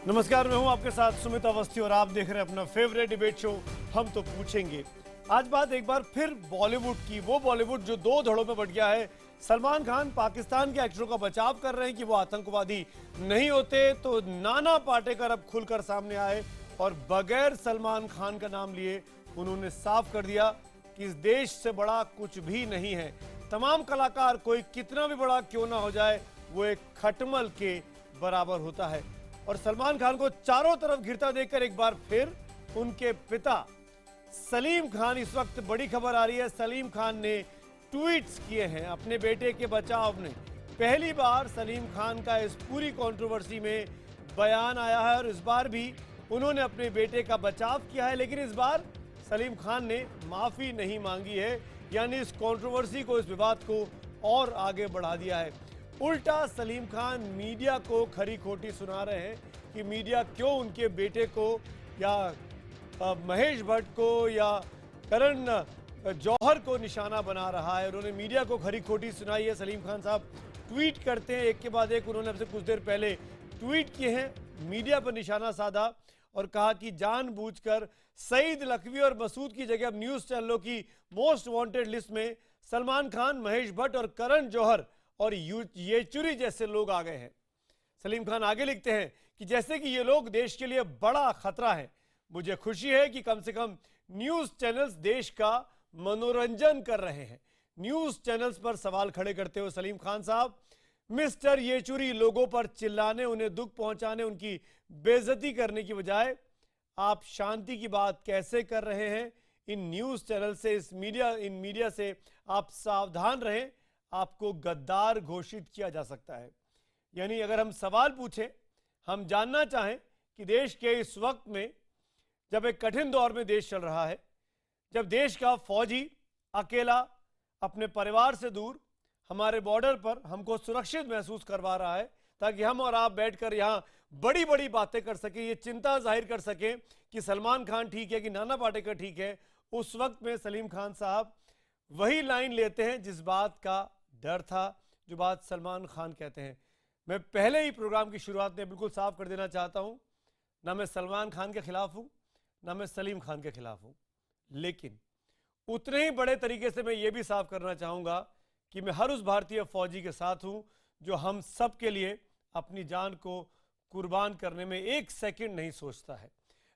नमस्कार, मैं हूं आपके साथ सुमित अवस्थी और आप देख रहे हैं अपना फेवरेट डिबेट शो हम तो पूछेंगे। आज बात एक बार फिर बॉलीवुड की, वो बॉलीवुड जो दो धड़ों में बट गया है। सलमान खान पाकिस्तान के एक्टरों का बचाव कर रहे हैं कि वो आतंकवादी नहीं होते, तो नाना पाटेकर अब खुलकर सामने आए और बगैर सलमान खान का नाम लिए उन्होंने साफ कर दिया कि इस देश से बड़ा कुछ भी नहीं है। तमाम कलाकार कोई कितना भी बड़ा क्यों ना हो जाए, वो एक खटमल के बराबर होता है। और सलमान खान को चारों तरफ घिरता देखकर एक बार फिर उनके पिता सलीम खान, इस वक्त बड़ी खबर आ रही है, सलीम खान ने ट्वीट्स किए हैं अपने बेटे के बचाव में। पहली बार सलीम खान का इस पूरी कंट्रोवर्सी में बयान आया है और इस बार भी उन्होंने अपने बेटे का बचाव किया है, लेकिन इस बार सलीम खान ने माफी नहीं मांगी है, यानी इस कंट्रोवर्सी को, इस विवाद को और आगे बढ़ा दिया है। उल्टा सलीम खान मीडिया को खरी खोटी सुना रहे हैं कि मीडिया क्यों उनके बेटे को या महेश भट्ट को या करण जौहर को निशाना बना रहा है। उन्होंने मीडिया को खरी खोटी सुनाई है। सलीम खान साहब ट्वीट करते हैं एक के बाद एक। उन्होंने अब से कुछ देर पहले ट्वीट किए हैं, मीडिया पर निशाना साधा और कहा कि जानबूझकर सईद लखवी और मसूद की जगह अब न्यूज चैनलों की मोस्ट वांटेड लिस्ट में सलमान खान, महेश भट्ट और करण जौहर और येचुरी जैसे लोग आ गए हैं। सलीम खान आगे लिखते हैं कि जैसे कि ये लोग देश के लिए बड़ा खतरा है। मुझे खुशी है कि कम से कम न्यूज चैनल्स देश का मनोरंजन कर रहे हैं। न्यूज चैनल्स पर सवाल खड़े करते हुए सलीम खान साहब, मिस्टर येचुरी, लोगों पर चिल्लाने, उन्हें दुख पहुंचाने, उनकी बेइज्जती करने की बजाय आप शांति की बात कैसे कर रहे हैं? इन न्यूज चैनल से, इन मीडिया से आप सावधान रहें, आपको गद्दार घोषित किया जा सकता है। यानी अगर हम सवाल पूछें, हम जानना चाहें कि देश के इस वक्त में, जब एक कठिन दौर में देश चल रहा है, जब देश का फौजी अकेला अपने परिवार से दूर हमारे बॉर्डर पर हमको सुरक्षित महसूस करवा रहा है ताकि हम और आप बैठकर यहां बड़ी बड़ी बातें कर सकें, ये चिंता जाहिर कर सकें कि सलमान खान ठीक है कि नाना पाटेकर ठीक है, उस वक्त में सलीम खान साहब वही लाइन लेते हैं जिस बात का डर था, जो बात सलमान खान कहते हैं। मैं पहले ही प्रोग्राम की शुरुआत में बिल्कुल साफ कर देना चाहता हूं, ना मैं सलमान खान के खिलाफ हूं, ना मैं सलीम खान के खिलाफ हूं, लेकिन उतने ही बड़े तरीके से मैं ये भी साफ करना चाहूंगा कि मैं हर उस भारतीय फौजी के साथ हूं जो हम सब के लिए अपनी जान को कुर्बान करने में एक सेकंड नहीं सोचता है।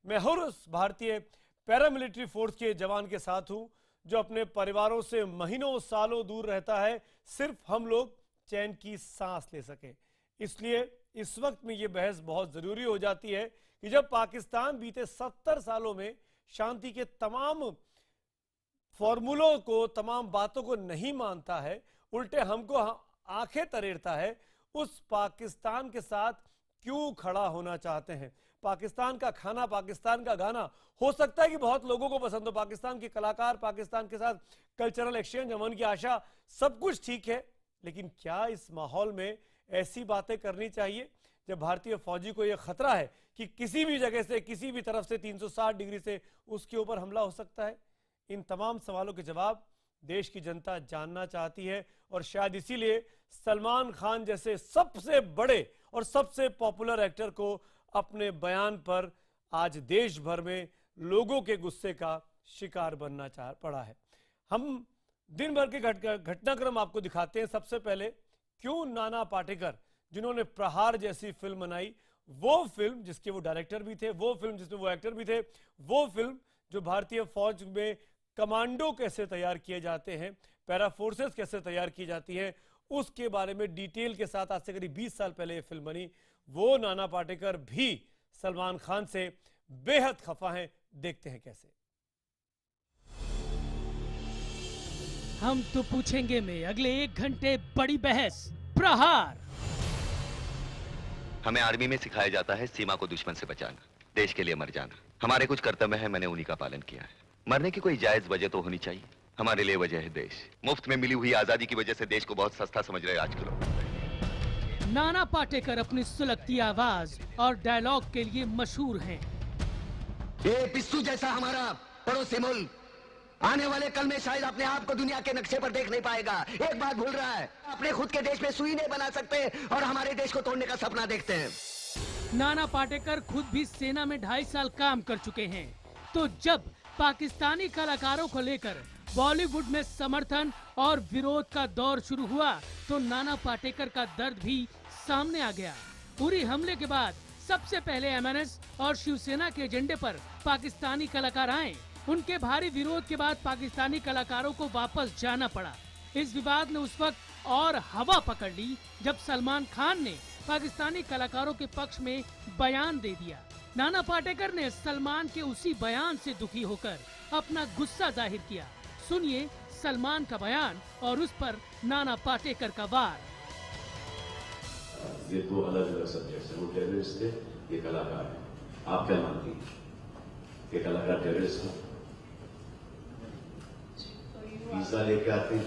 मैं हर उस भारतीय पैरामिलिट्री फोर्स के जवान के साथ हूं जो अपने परिवारों से महीनों सालों दूर रहता है, सिर्फ हम लोग चैन की सांस ले सकें। इसलिए इस वक्त में यह बहस बहुत जरूरी हो जाती है कि जब पाकिस्तान बीते 70 सालों में शांति के तमाम फॉर्मूलों को, तमाम बातों को नहीं मानता है, उल्टे हमको आंखें तरेरता है, उस पाकिस्तान के साथ क्यों खड़ा होना चाहते हैं? पाकिस्तान का खाना, पाकिस्तान का गाना हो सकता है कि बहुत लोगों को पसंद हो, पाकिस्तान के कलाकार, पाकिस्तान के साथ कल्चरल एक्सचेंज, अमन की आशा, सब कुछ ठीक है, लेकिन क्या इस माहौल में ऐसी बातें करनी चाहिए जब भारतीय फौजी को यह खतरा है कि किसी भी जगह से, किसी भी तरफ से 360 डिग्री से उसके ऊपर हमला हो सकता है? इन तमाम सवालों के जवाब देश की जनता जानना चाहती है और शायद इसीलिए सलमान खान जैसे सबसे बड़े और सबसे पॉपुलर एक्टर को अपने बयान पर आज देश भर में लोगों के गुस्से का शिकार बनना पड़ा है। हम दिन भर के घटनाक्रम आपको दिखाते हैं। सबसे पहले क्यों नाना पाटेकर, जिन्होंने प्रहार जैसी फिल्म बनाई, वो फिल्म जिसके वो डायरेक्टर भी थे, वो फिल्म जिसमें वो एक्टर भी थे, वो फिल्म जो भारतीय फौज में कमांडो कैसे तैयार किए जाते हैं, पैरा फोर्सेस कैसे तैयार की जाती है, उसके बारे में डिटेल के साथ आज से करीब 20 साल पहले ये फिल्म बनी। वो नाना पाटेकर भी सलमान खान से बेहद खफा हैं। देखते हैं कैसे। हम तो पूछेंगे में अगले 1 घंटे बड़ी बहस, प्रहार। हमें आर्मी में सिखाया जाता है सीमा को दुश्मन से बचाना, देश के लिए मर जाना। हमारे कुछ कर्तव्य है, मैंने उन्हीं का पालन किया है। मरने की कोई जायज वजह तो होनी चाहिए। हमारे लिए वजह है देश। मुफ्त में मिली हुई आजादी की वजह से देश को बहुत सस्ता समझ रहे आजकल। नाना पाटेकर अपनी सुलगती आवाज और डायलॉग के लिए मशहूर हैं। ये पिस्सू जैसा हमारा पड़ोसी मुल्क आने वाले कल में शायद अपने आप को दुनिया के नक्शे पर देख नहीं पाएगा। एक बात भूल रहा है, अपने खुद के देश में सुई नहीं बना सकते और हमारे देश को तोड़ने का सपना देखते हैं। नाना पाटेकर खुद भी सेना में 2.5 साल काम कर चुके हैं। तो जब पाकिस्तानी कलाकारों को लेकर बॉलीवुड में समर्थन और विरोध का दौर शुरू हुआ तो नाना पाटेकर का दर्द भी सामने आ गया। उरी हमले के बाद सबसे पहले एमएनएस और शिवसेना के एजेंडे पर पाकिस्तानी कलाकार आए। उनके भारी विरोध के बाद पाकिस्तानी कलाकारों को वापस जाना पड़ा। इस विवाद ने उस वक्त और हवा पकड़ ली जब सलमान खान ने पाकिस्तानी कलाकारों के पक्ष में बयान दे दिया। नाना पाटेकर ने सलमान के उसी बयान से दुखी होकर अपना गुस्सा जाहिर किया। सुनिए सलमान का बयान और उस पर नाना पाटेकर का वार। ये दो अलग अलग सब्जेक्ट हैं। वो टेररिस्ट थे, ये कलाकार है। आप क्या मानती हैं? ये कलाकार टेररिस्ट है? वीजा लेके आते हैं,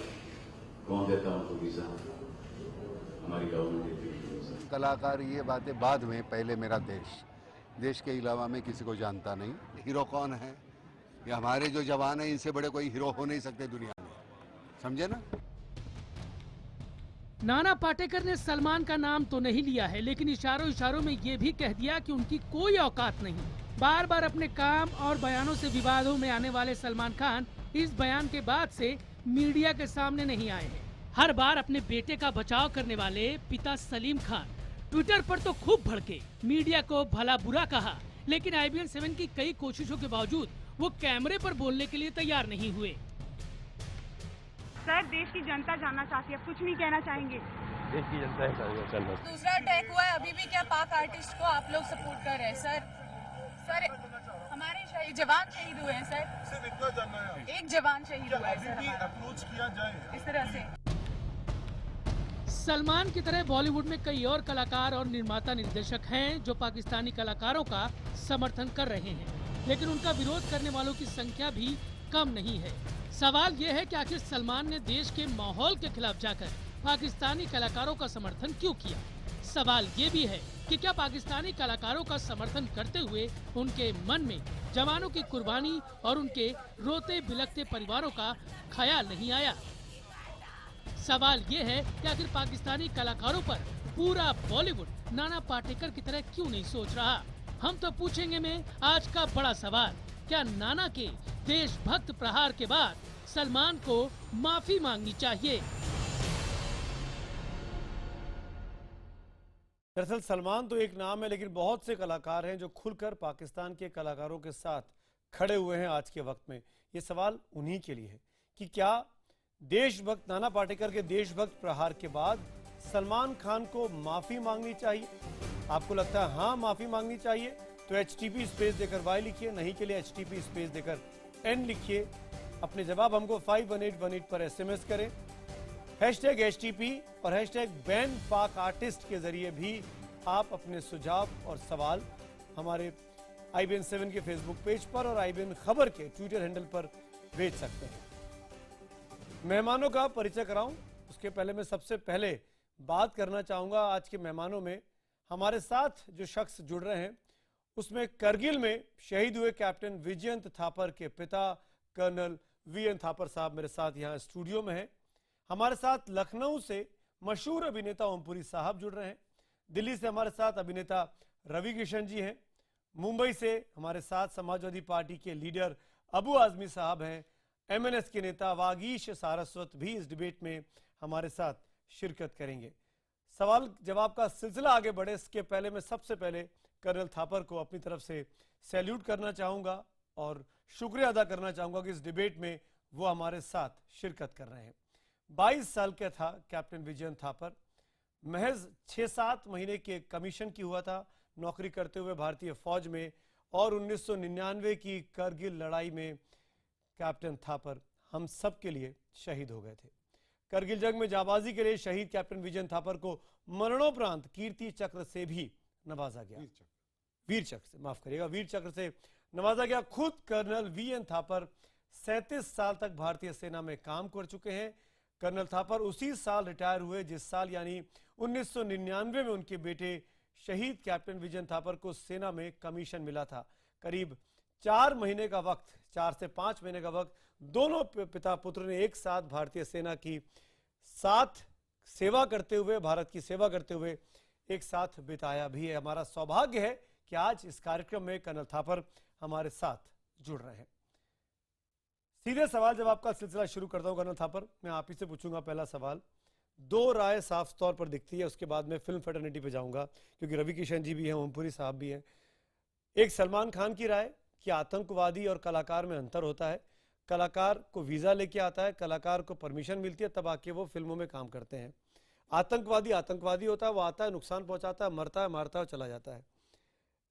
कौन देता है उनको वीजा? हमारी गवर्नमेंट देती है वीजा। कलाकार ये बातें बाद में, पहले मेरा देश के अलावा मैं किसी को जानता नहीं। हीरो कौन है? ये हमारे जो जवान हैं, इनसे बड़े कोई हीरो हो नहीं सकते दुनिया में, समझे ना? नाना पाटेकर ने सलमान का नाम तो नहीं लिया है, लेकिन इशारों इशारों में ये भी कह दिया कि उनकी कोई औकात नहीं। बार बार अपने काम और बयानों से विवादों में आने वाले सलमान खान इस बयान के बाद से मीडिया के सामने नहीं आए हैं। हर बार अपने बेटे का बचाव करने वाले पिता सलीम खान ट्विटर पर तो खूब भड़के, मीडिया को भला बुरा कहा, लेकिन IBN 7 की कई कोशिशों के बावजूद वो कैमरे पर बोलने के लिए तैयार नहीं हुए। सर, देश की जनता जानना चाहती है, कुछ नहीं कहना चाहेंगे? देश की जनता है। दूसरा अटैक हुआ है, अभी भी क्या पाक आर्टिस्ट को आप लोग सपोर्ट कर रहे हैं? सर हमारे जवान शहीद हुए हैं सर, सिर्फ इतना जानना है। एक जवान शहीद हुआ है सर, अप्रोच किया जाए इस तरह से। सलमान की तरह बॉलीवुड में कई और कलाकार और निर्माता निर्देशक हैं जो पाकिस्तानी कलाकारों का समर्थन कर रहे हैं, लेकिन उनका विरोध करने वालों की संख्या भी कम नहीं है। सवाल ये है कि आखिर सलमान ने देश के माहौल के खिलाफ जाकर पाकिस्तानी कलाकारों का समर्थन क्यों किया? सवाल ये भी है कि क्या पाकिस्तानी कलाकारों का समर्थन करते हुए उनके मन में जवानों की कुर्बानी और उनके रोते बिलखते परिवारों का ख्याल नहीं आया? सवाल ये है कि आखिर पाकिस्तानी कलाकारों पर पूरा बॉलीवुड नाना पाटेकर की तरह क्यों नहीं सोच रहा? हम तो पूछेंगे में आज का बड़ा सवाल, क्या नाना के देशभक्त प्रहार के बाद सलमान को माफी मांगनी चाहिए? दरअसल सलमान तो एक नाम है, लेकिन बहुत से कलाकार हैं जो खुलकर पाकिस्तान के कलाकारों के साथ खड़े हुए हैं आज के वक्त में। ये सवाल उन्हीं के लिए है कि क्या देशभक्त नाना पाटेकर के देशभक्त प्रहार के बाद सलमान खान को माफी मांगनी चाहिए? आपको लगता है हाँ माफी मांगनी चाहिए तो HTP स्पेस देकर Y लिखिए, नहीं के लिए HTP स्पेस देकर N लिखिए। अपने जवाब हमको 51818 पर SMS करें। #HTP और #बैन पाक आर्टिस्ट के जरिए भी आप अपने सुझाव और सवाल हमारे IBN 7 के फेसबुक पेज पर और IBN खबर के ट्विटर हैंडल पर भेज सकते हैं। मेहमानों का परिचय कराऊं उसके पहले मैं सबसे पहले बात करना चाहूंगा आज के मेहमानों में हमारे साथ जो शख्स जुड़ रहे हैं उसमें करगिल में शहीद हुए कैप्टन विजयंत थापर के पिता कर्नल VN थापर साहब मेरे साथ यहाँ स्टूडियो में हैं। हमारे साथ लखनऊ से मशहूर अभिनेता ओमपुरी साहब जुड़ रहे हैं। दिल्ली से हमारे साथ अभिनेता रवि किशन जी हैं। मुंबई से हमारे साथ समाजवादी पार्टी के लीडर अबू आजमी साहब हैं। MNS के नेता वागीश सारस्वत भी इस डिबेट में हमारे साथ शिरकत करेंगे। सवाल जवाब का सिलसिला आगे बढ़े इसके पहले मैं सबसे पहले कर्नल थापर को अपनी तरफ से सैल्यूट करना चाहूंगा और शुक्रिया अदा करना चाहूंगा कि इस डिबेट में वो हमारे साथ शिरकत कर रहे हैं। 22 साल का था कैप्टन विजयंत थापर। महज 6-7 महीने के कमीशन की हुआ था नौकरी करते हुए भारतीय फौज में और 1999 की करगिल लड़ाई में कैप्टन थापर हम सब के लिए शहीद हो गए थे। करगिल जंग में जाबाजी के लिए शहीद कैप्टन विजयंत थापर को मरणोपरांत कीर्ति चक्र से भी नवाजा गया। वीर चक्र से, माफ करिएगा, वीर चक्र से नवाजा गया। खुद कर्नल VN थापर 37 साल तक भारतीय सेना में काम कर चुके हैं। कर्नल थापर उसी साल रिटायर हुए जिस साल यानी 1999 में उनके बेटे शहीद कैप्टन विजयंत थापर को सेना में कमीशन मिला था। करीब 4 महीने का वक्त, 4 से 5 महीने का वक्त दोनों पिता पुत्र ने एक साथ भारतीय सेना की साथ सेवा करते हुए, भारत की सेवा करते हुए एक साथ बिताया भी है। हमारा सौभाग्य है कि आज इस कार्यक्रम में कर्नल थापर हमारे साथ जुड़ रहे हैं। सीधे सवाल जवाब का सिलसिला शुरू करता हूं कर्नल थापर। मैं आप ही से पूछूंगा पहला सवाल। दो राय साफ तौर पर दिखती है, उसके बाद मैं फिल्म फेटर्निटी पे जाऊंगा क्योंकि रवि किशन जी भी हैं, ओमपुरी साहब भी हैं। एक सलमान खान की राय कि आतंकवादी और कलाकार में अंतर होता है। कलाकार को वीजा लेके आता है, कलाकार को परमिशन मिलती है, तब आके वो फिल्मों में काम करते हैं। आतंकवादी आतंकवादी होता है, वो आता है, नुकसान पहुंचाता है, मरता है, मारता है और चला जाता है।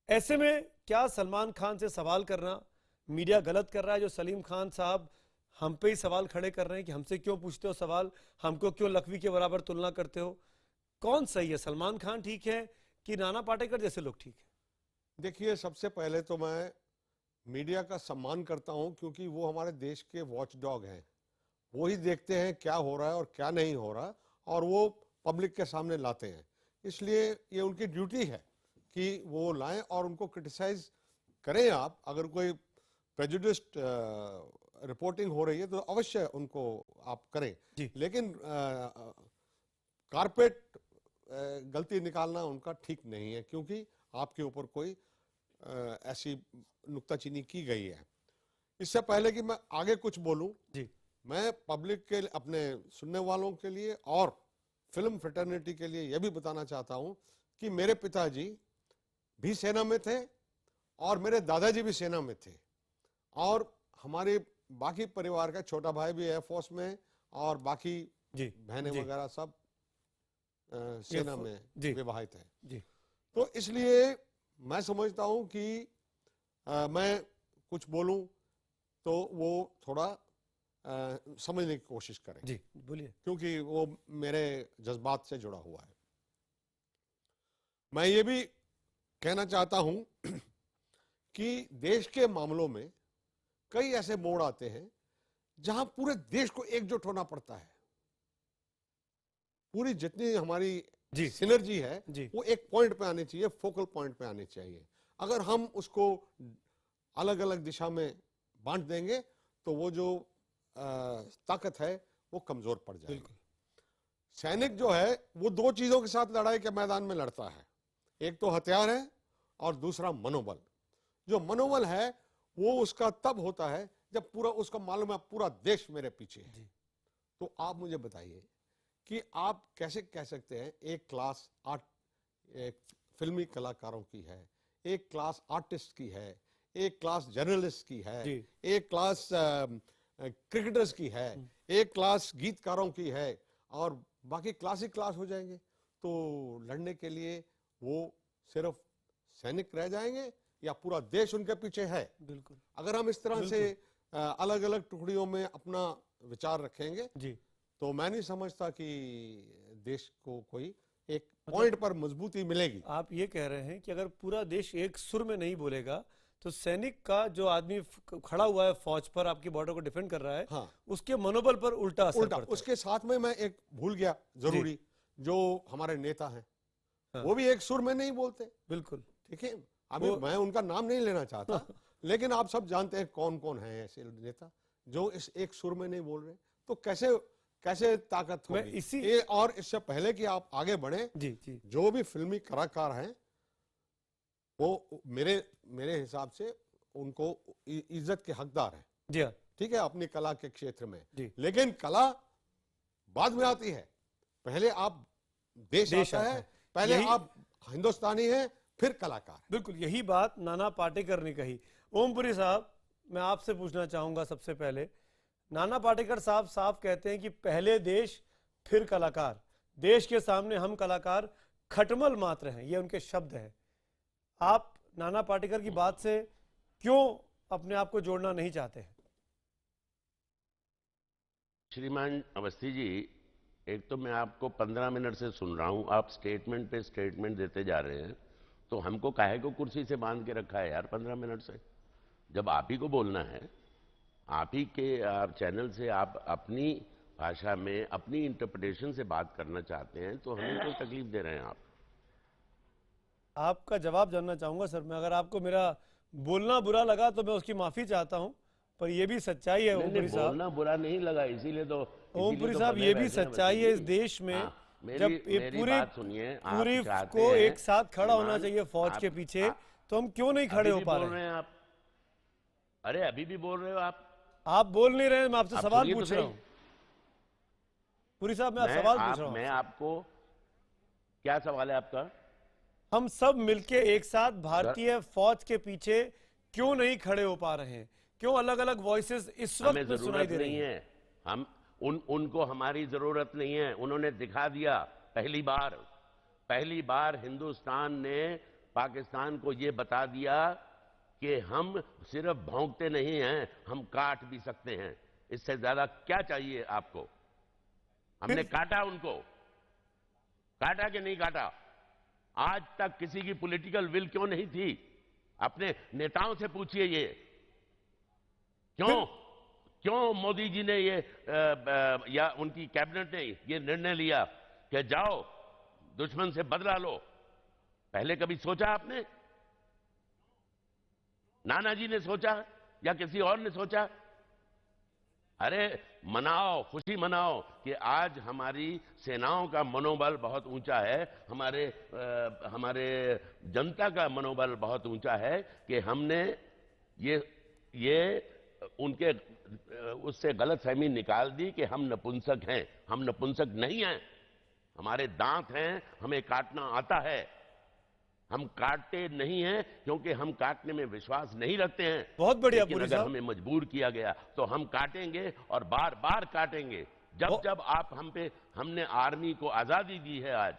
ऐसे में क्या सलमान खान से सवाल करना मीडिया गलत कर रहा है? जो सलीम खान साहब हम पे ही सवाल खड़े कर रहे हैं कि हमसे क्यों पूछते हो सवाल, हमको क्यों लखवी के बराबर तुलना करते हो? कौन सही है, सलमान खान ठीक है कि नाना पाटेकर जैसे लोग ठीक है? देखिए, सबसे पहले तो मैं मीडिया का सम्मान करता हूं क्योंकि वो हमारे देश के वॉच डॉग हैं। वो ही देखते हैं क्या हो रहा है और क्या नहीं हो रहा और वो पब्लिक के सामने लाते हैं। इसलिए ये उनकी ड्यूटी है कि वो लाएं और उनको क्रिटिसाइज करें। आप अगर कोई प्रेजुडिस्ड रिपोर्टिंग हो रही है तो अवश्य उनको आप करें, लेकिन कारपेट गलती निकालना उनका ठीक नहीं है क्योंकि आपके ऊपर कोई ऐसी नुक्ताचीनी की गई है। इससे पहले कि मैं आगे कुछ बोलूं, मैं पब्लिक के अपने सुनने वालों के लिए और फिल्म फ्रेटर्निटी के लिए यह भी बताना चाहता हूं कि मेरे पिताजी भी सेना में थे और मेरे दादाजी भी सेना में थे और हमारे बाकी परिवार का छोटा भाई भी एयरफोर्स में और बाकी बहनें वगैरह सब सेना में विवाहित है। तो इसलिए मैं समझता हूं कि मैं कुछ बोलूं तो वो थोड़ा समझने की कोशिश करें। जी बोलिए। क्योंकि वो मेरे जज्बात से जुड़ा हुआ है। मैं ये भी कहना चाहता हूं कि देश के मामलों में कई ऐसे मोड़ आते हैं जहां पूरे देश को एकजुट होना पड़ता है। पूरी जितनी हमारी सिनर्जी है वो एक पॉइंट पे आनी चाहिए, फोकल पॉइंट पे आनी चाहिए। अगर हम उसको अलग अलग दिशा में बांट देंगे तो वो जो ताकत है वो कमजोर पड़ जाएगी। सैनिक जो है वो दो चीजों के साथ लड़ाई के मैदान में लड़ता है, एक तो हथियार है और दूसरा मनोबल। जो मनोबल है वो उसका तब होता है जब पूरा उसका मालूम है पूरा देश मेरे पीछे है। तो आप मुझे बताइए कि आप कैसे कह सकते हैं एक क्लास एक फिल्मी कलाकारों की है, एक क्लास आर्टिस्ट की है, एक क्लास जर्नलिस्ट की है, एक क्लास क्रिकेटर्स की है, एक क्लास गीतकारों की है और बाकी क्लासिक क्लास हो जाएंगे। तो लड़ने के लिए वो सिर्फ सैनिक रह जाएंगे या पूरा देश उनके पीछे है? बिल्कुल। अगर हम इस तरह से अलग अलग टुकड़ियों में अपना विचार रखेंगे तो मैं नहीं समझता कि देश को कोई एक पॉइंट पर मजबूती मिलेगी। आप ये कह रहे हैं कि अगर पूरा देश एक सुर में नहीं बोलेगा तो सैनिक का जो आदमी खड़ा हुआ है फौज पर, आपकी बॉर्डर को डिफेंड कर रहा है, उसके मनोबल पर उल्टा असर पड़ता है। उसके साथ में मैं एक भूल गया जरूरी, जो हमारे नेता हैं वो भी एक सुर में नहीं बोलते। बिल्कुल ठीक है, अभी मैं उनका नाम नहीं लेना चाहता लेकिन आप सब जानते हैं कौन कौन है ऐसे नेता जो इस एक सुर में नहीं बोल रहे। तो कैसे ताकत होगी? और इससे पहले कि आप आगे बढ़े, जो भी फिल्मी कलाकार हैं वो मेरे हिसाब से उनको इज्जत के हकदार हैं। ठीक है, अपनी कला के क्षेत्र में। लेकिन कला बाद में आती है, पहले आप देश आता है, पहले आप हिंदुस्तानी हैं फिर कलाकार। बिल्कुल यही बात नाना पाटेकर ने कही। ओमपुरी साहब, मैं आपसे पूछना चाहूंगा सबसे पहले, नाना पाटेकर साहब साफ कहते हैं कि पहले देश फिर कलाकार, देश के सामने हम कलाकार खटमल मात्र हैं, ये उनके शब्द हैं। आप नाना पाटेकर की बात से क्यों अपने आप को जोड़ना नहीं चाहते हैं? श्रीमान अवस्थी जी, एक तो मैं आपको 15 मिनट से सुन रहा हूं, आप स्टेटमेंट पे स्टेटमेंट देते जा रहे हैं, तो हमको काहे को कुर्सी से बांध के रखा है यार 15 मिनट से? जब आप ही को बोलना है, आप ही के चैनल से आप अपनी भाषा में अपनी इंटरप्रिटेशन से बात करना चाहते हैं तो हमें कोई तकलीफ दे रहे हैं आप। आपका जवाब जानना चाहूंगा सर मैं। अगर आपको मेरा बोलना बुरा लगा तो मैं उसकी माफी चाहता हूं, पर यह भी सच्चाई है ओमपुरी साहब। बोलना बुरा नहीं लगा, इसीलिए तो ओमपुरी साहब ये भी सच्चाई है इस देश में जब ये पूरी बात सुनिए, आप पूरी चाहते को हैं एक साथ खड़ा होना ईमान, चाहिए फौज के पीछे, तो हम क्यों नहीं खड़े हो पा बोल रहे रहे हैं? हैं आप? अरे अभी भी बोल रहे हो आप बोल नहीं रहे हैं, मैं आपसे आप सवाल सुनिए तो पूछ रहा सही। हूँ। पुरी साहब, मैं आप सवाल पूछ रहा हूँ। मैं आपको, क्या सवाल है आपका? हम सब मिलके एक साथ भारतीय फौज के पीछे क्यों नहीं खड़े हो पा रहे हैं? क्यों अलग अलग वॉइसेस इस वक्त हमें में सुनाई जरूरत दे रही नहीं हैं? है, हम उनको हमारी जरूरत नहीं है। उन्होंने दिखा दिया पहली बार हिंदुस्तान ने पाकिस्तान को यह बता दिया कि हम सिर्फ भौंकते नहीं हैं, हम काट भी सकते हैं। इससे ज्यादा क्या चाहिए आपको? हमने काटा उनको, काटा कि नहीं काटा? आज तक किसी की पॉलिटिकल विल क्यों नहीं थी? अपने नेताओं से पूछिए ये क्यों मोदी जी ने ये या उनकी कैबिनेट ने ये निर्णय लिया कि जाओ दुश्मन से बदला लो। पहले कभी सोचा आपने? नाना जी ने सोचा या किसी और ने सोचा? अरे मनाओ, खुशी मनाओ कि आज हमारी सेनाओं का मनोबल बहुत ऊंचा है, हमारे जनता का मनोबल बहुत ऊंचा है कि हमने ये उनके उससे गलतफहमी निकाल दी कि हम नपुंसक हैं। हम नपुंसक नहीं हैं, हमारे दांत हैं, हमें काटना आता है। हम काटते नहीं हैं क्योंकि हम काटने में विश्वास नहीं रखते हैं। बहुत बढ़िया लेकिन पुरी अगर साहब। हमें मजबूर किया गया तो हम काटेंगे और बार बार काटेंगे। जब आप हमने आर्मी को आजादी दी है आज,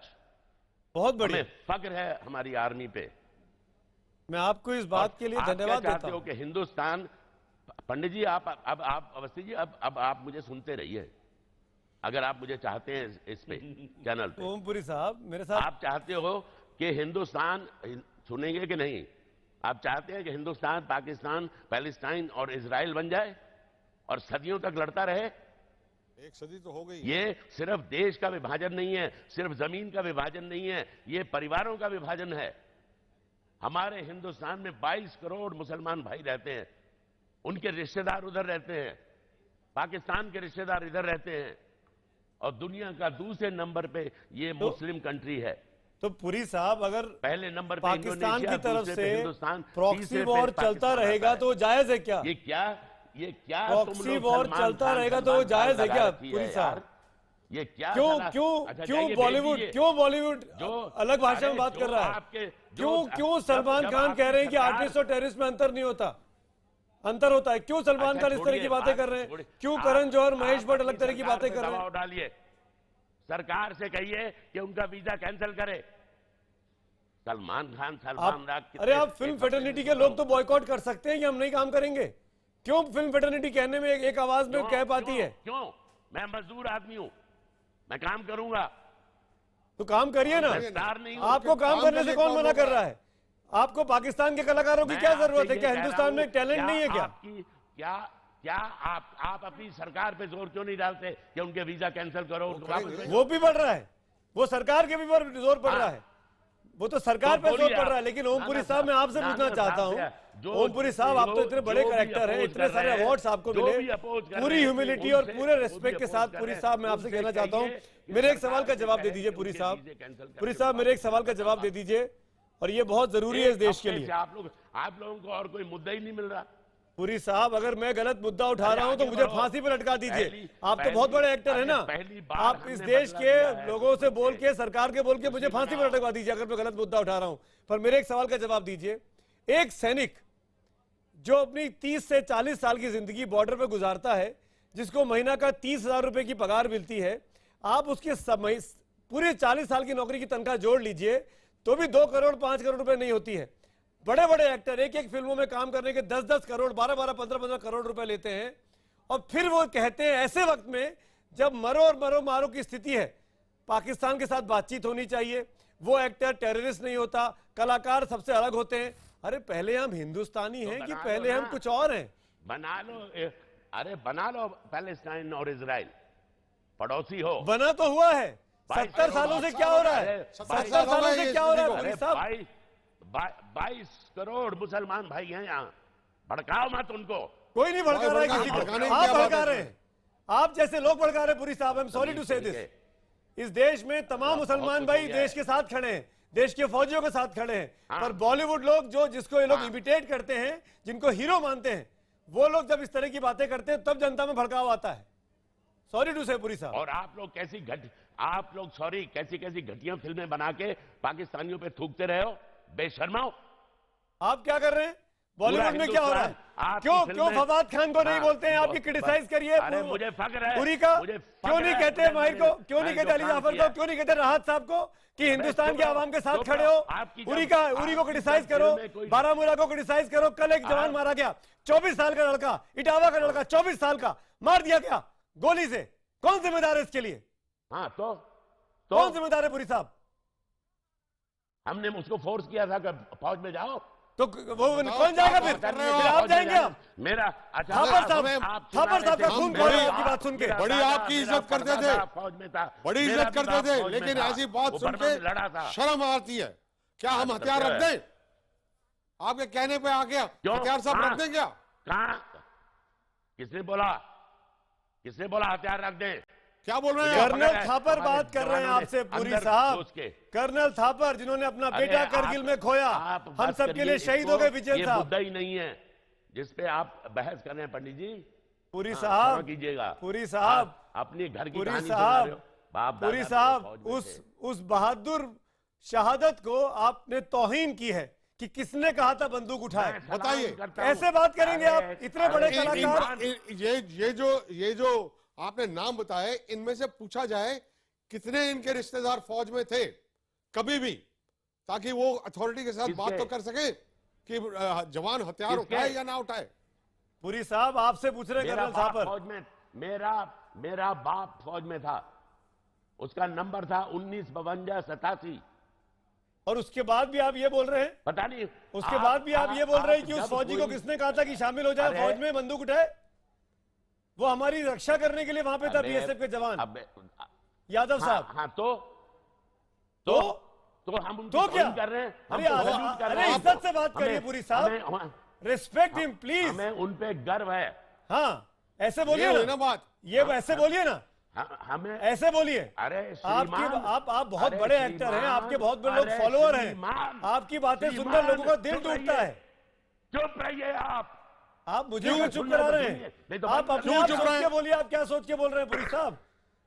बहुत बढ़िया, हमें फक्र है हमारी आर्मी पे। मैं आपको इस बात के लिए धन्यवाद देता हूं कि हिंदुस्तान, पंडित जी आप अवस्थी जी अब आप मुझे सुनते रहिए, अगर आप मुझे चाहते हैं इस पे चैनल पे। ओमपुरी साहब मेरे साथ, आप चाहते हो कि हिंदुस्तान, सुनेंगे कि नहीं? आप चाहते हैं कि हिंदुस्तान, पाकिस्तान, पैलेस्टाइन और इजराइल बन जाए और सदियों तक लड़ता रहे? एक सदी तो हो गई। ये सिर्फ देश का विभाजन नहीं है, सिर्फ जमीन का विभाजन नहीं है, ये परिवारों का विभाजन है। हमारे हिंदुस्तान में 22 करोड़ मुसलमान भाई रहते हैं, उनके रिश्तेदार उधर रहते हैं, पाकिस्तान के रिश्तेदार इधर रहते हैं, और दुनिया का दूसरे नंबर पे ये मुस्लिम कंट्री है। तो पुरी साहब, अगर पहले नंबर पे पाकिस्तान की तरफ से हिंदुस्तान, प्रॉक्सी वॉर चलता रहेगा तो जायज है क्या? ये क्या प्रॉक्सी वॉर चलता रहेगा तो जायज है क्या पुरी साहब? ये क्या? क्यों बॉलीवुड जो अलग भाषा में बात कर रहा है? क्यों सलमान खान कह रहे हैं कि आर्टिस्ट और टेररिस्ट में अंतर नहीं होता? अंतर होता है। क्यों सलमान खान इस तरह की बातें कर रहे हैं? क्यों करण जौहर, महेश भट्ट अलग तरह की बातें कर रहे हैं? डालिए, सरकार से कहिए कि उनका वीजा कैंसिल करे। सलमान खान, अरे आप फिल्म फेटर्निटी के लोग तो बॉयकॉट कर सकते हैं कि हम नहीं काम करेंगे। क्यों फिल्म फेटर्निटी कहने में एक आवाज में कह पाती है? क्यों? मैं मजदूर आदमी हूं, मैं काम करूंगा। तो काम करिए ना। आपको काम करने से कौन मना कर रहा है? आपको पाकिस्तान के कलाकारों की क्या जरूरत है? क्या हिंदुस्तान में टैलेंट नहीं है क्या? क्या आप अपनी सरकार पे जोर क्यों नहीं डालते कि उनके वीजा कैंसिल करो? वो भी बढ़ रहा है, वो सरकार के भी जोर पड़ रहा है, वो तो सरकार पे जोर पड़ रहा है। लेकिन ओमपुरी साहब, मैं आपसे पूछना चाहता हूं, ओमपुरी साहब, आप तो इतने बड़े करेक्टर हैं, इतने सारे अवार्ड्स आपको मिले, पूरी ह्यूमिलिटी और पूरे रेस्पेक्ट के साथ पुरी साहब मैं आपसे कहना चाहता हूं, मेरे एक सवाल का जवाब दे दीजिए पुरी साहब। पुरी साहब, मेरे एक सवाल का जवाब दे दीजिए, और ये बहुत जरूरी है इस देश के लिए। आप लोगों को और कोई मुद्दा ही नहीं मिल रहा। पुरी साहब, अगर मैं गलत मुद्दा उठा रहा हूं तो मुझे फांसी पर लटका दीजिए। आप तो बहुत बड़े एक्टर हैं ना, आप इस देश के लोगों से बोल के, सरकार के बोल के मुझे फांसी पर लटका दीजिए अगर मैं गलत मुद्दा उठा रहा हूं। पर मेरे एक सवाल का जवाब दीजिए। एक सैनिक जो अपनी 30 से 40 साल की जिंदगी बॉर्डर पर गुजारता है, जिसको महीना का 30,000 रुपए की पगार मिलती है, आप उसके पूरे 40 साल की नौकरी की तनख्वाह जोड़ लीजिए तो भी 2 करोड़ 5 करोड़ रुपए नहीं होती है। बड़े बड़े एक्टर एक एक फिल्मों में काम करने के 10-10 करोड़, 12-12, 15-15 करोड़ रुपए लेते हैं, और फिर वो कहते हैं ऐसे वक्त में जब मरो और मरो मारो की स्थिति है, पाकिस्तान के साथ बातचीत होनी चाहिए, वो एक्टर टेररिस्ट नहीं होता, कलाकार सबसे अलग होते हैं। अरे पहले हम हिंदुस्तानी हैं कि पहले हम कुछ और हैं? बना लो, अरे बना लो पैलेस्टाइन और इजराइल, पड़ोसी हो। बना तो हुआ है, 70 सालों से क्या हो रहा है? 70 सालों से क्या हो रहा है साहब? 22 करोड़ मुसलमान भाई हैं यहाँ, भड़काओ मत उनको। कोई नहीं भड़का रहा है किसी को, आप भड़का रहे हैं, आप जैसे लोग भड़का रहे हैं पुरी साहब। आई एम सॉरी टू से दिस, इस देश में तमाम मुसलमान भाई देश के साथ खड़े हैं, देश के फौजियों के साथ खड़े हैं, पर बॉलीवुड लोग जिसको ये लोग इमिटेट करते हैं, जिनको हीरो मानते हैं, वो लोग जब इस तरह की बातें करते हैं तब जनता में भड़काव आता है। सॉरी टू से पुरी साहब। और आप लोग कैसी घटिया फिल्में बना के पाकिस्तानियों पे थूकते रहे हो, बेशर्माओ। आप क्या कर रहे हैं? बॉलीवुड में क्या हो रहा है? क्यों फवाद खान को नहीं बोलते हैं? आपकी क्रिटिसाइज करिए। अरे मुझे फख्र है, पुरी का क्यों नहीं कहते माहिर को, क्यों नहीं कहते अली जाफर को, क्यों नहीं कहते राहत साहब को कि हिंदुस्तान के आवाम के साथ खड़े हो? उरी को क्रिटिसाइज करो, बारामूला को क्रिटिसाइज करो। कल एक जवान मारा गया, 24 साल का लड़का, इटावा का लड़का, 24 साल का मार दिया गया गोली से। कौन जिम्मेदार है इसके लिए? हाँ तो कौन जिम्मेदार है पुरी साहब? हमने उसको फोर्स किया था कि फौज में जाओ, तो वो कौन जाएगा फिर आप जाएंगे? आप मेरा थापर साहब का खून खोल रहे हैं आपकी बात सुन के। बड़ी आपकी इज्जत करते थे, फौज में था, बड़ी इज्जत करते थे, लेकिन ऐसी बात सुन के लड़ा था। शर्म आती है। क्या हम हथियार रख दें? आपके कहने पे आ गया हथियार सब रख दें क्या? कहाँ? किसने बोला हथियार रख दें? क्या बोल रहे हैं? कर्नल थापर बात कर रहे हैं आपसे पुरी साहब। कर्नल थापर जिन्होंने अपना बेटा करगिल में खोया, हम सबके लिए शहीद हो गए विजय साहब। मुद्दा ही नहीं है जिसपे आप बहस कर रहे हैं पंडित जी। पुरी साहब कीजिएगा, पुरी साहब, अपनी घर की पुरी साहब, पुरी साहब, उस बहादुर शहादत को आपने तौहीन की है कि किसने कहा था बंदूक उठाए? बताइए, ऐसे बात करेंगे आप? इतने बड़े कलाकार। ये जो आपने नाम बताए, इनमें से पूछा जाए कितने इनके रिश्तेदार फौज में थे कभी भी, ताकि वो अथॉरिटी के साथ बात तो कर सके कि जवान हथियार उठाए या ना उठाए। पुरी साहब आपसे पूछ रहे कर्नल थापर। फौज में मेरा बाप फौज में था, उसका नंबर था 195287। और उसके बाद भी आप ये बोल रहे हैं? पता नहीं, उसके बाद भी आप ये बोल रहे हैं कि उस फौजी को किसने कहा था कि शामिल हो जाए फौज में, बंदूक उठाए? वो हमारी रक्षा करने के लिए वहां पे था बीएसएफ के जवान यादव साहब। हाँ तो हम तो क्या कर रहे हैं? अरे इज्जत से बात करिए पुरी साहब, रिस्पेक्ट हिम प्लीज। हमें उन पे गर्व है। हाँ ऐसे बोलिए ना बात, ये ऐसे बोलिए ना, हमें ऐसे बोलिए। अरे आप बहुत बड़े एक्टर हैं, आपके बहुत बड़े लोग फॉलोअर हैं, आपकी बातें सुनकर लोगों का दिल टूटता है। चुप रहिए आप मुझे क्यों चुप करा रहे हैं? आप अपने आप सोच के बोलिए, आप क्या सोच के बोल रहे हैं पुरी साहब?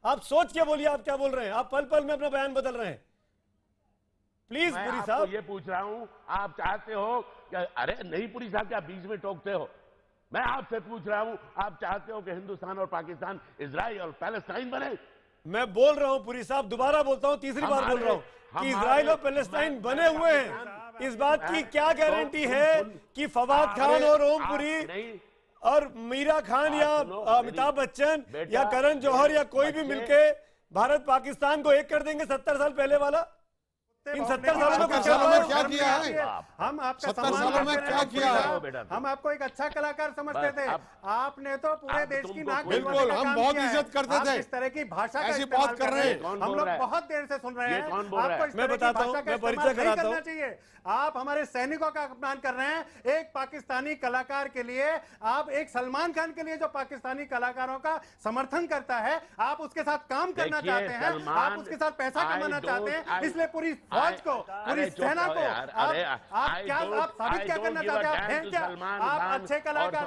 आप सोच के बोलिए आप क्या बोल रहे हैं। आप पल पल में अपना बयान बदल रहे हैं। प्लीज पुरी साहब, ये पूछ रहा हूं, आप चाहते हो कि अरे नहीं पुरी साहब, क्या बीच में टोकते हो? मैं आपसे पूछ रहा हूं, आप चाहते हो कि हिंदुस्तान और पाकिस्तान, इजराइल और पैलेस्टाइन बने? मैं बोल रहा हूं पुरी साहब, दोबारा बोलता हूं, तीसरी बार बोल रहा हूं कि इजराइल और पैलेस्टाइन बने हुए हैं। इस बात की क्या गारंटी है कि फवाद खान और ओमपुरी और मीरा खान या अमिताभ बच्चन या करण जौहर या कोई भी मिलके भारत पाकिस्तान को एक कर देंगे 70 साल पहले वाला? इन 70 सालों में क्या किया है? हम आपका 70 सालों में क्या किया है? हम आपको एक अच्छा कलाकार समझते थे, आपने तो पूरे देश की नाक बिल्कुल, हम बहुत इज्जत करते थे। इस तरह की भाषा ऐसी बात कर रहे हैं, हम लोग बहुत देर से सुन रहे हैं। आपको मैं बताता हूं, मैं परिचय कराता हूं। चाहिए, आप हमारे सैनिकों का अपमान कर रहे हैं। एक पाकिस्तानी कलाकार के लिए, आप एक सलमान खान के लिए जो पाकिस्तानी कलाकारों का समर्थन करता है, आप उसके साथ काम करना चाहते हैं, आप उसके साथ पैसा कमाना चाहते हैं, इसलिए पूरी फौज को, पूरी सेना को आप साबित क्या करना चाहते हैं? आप अच्छे कलाकार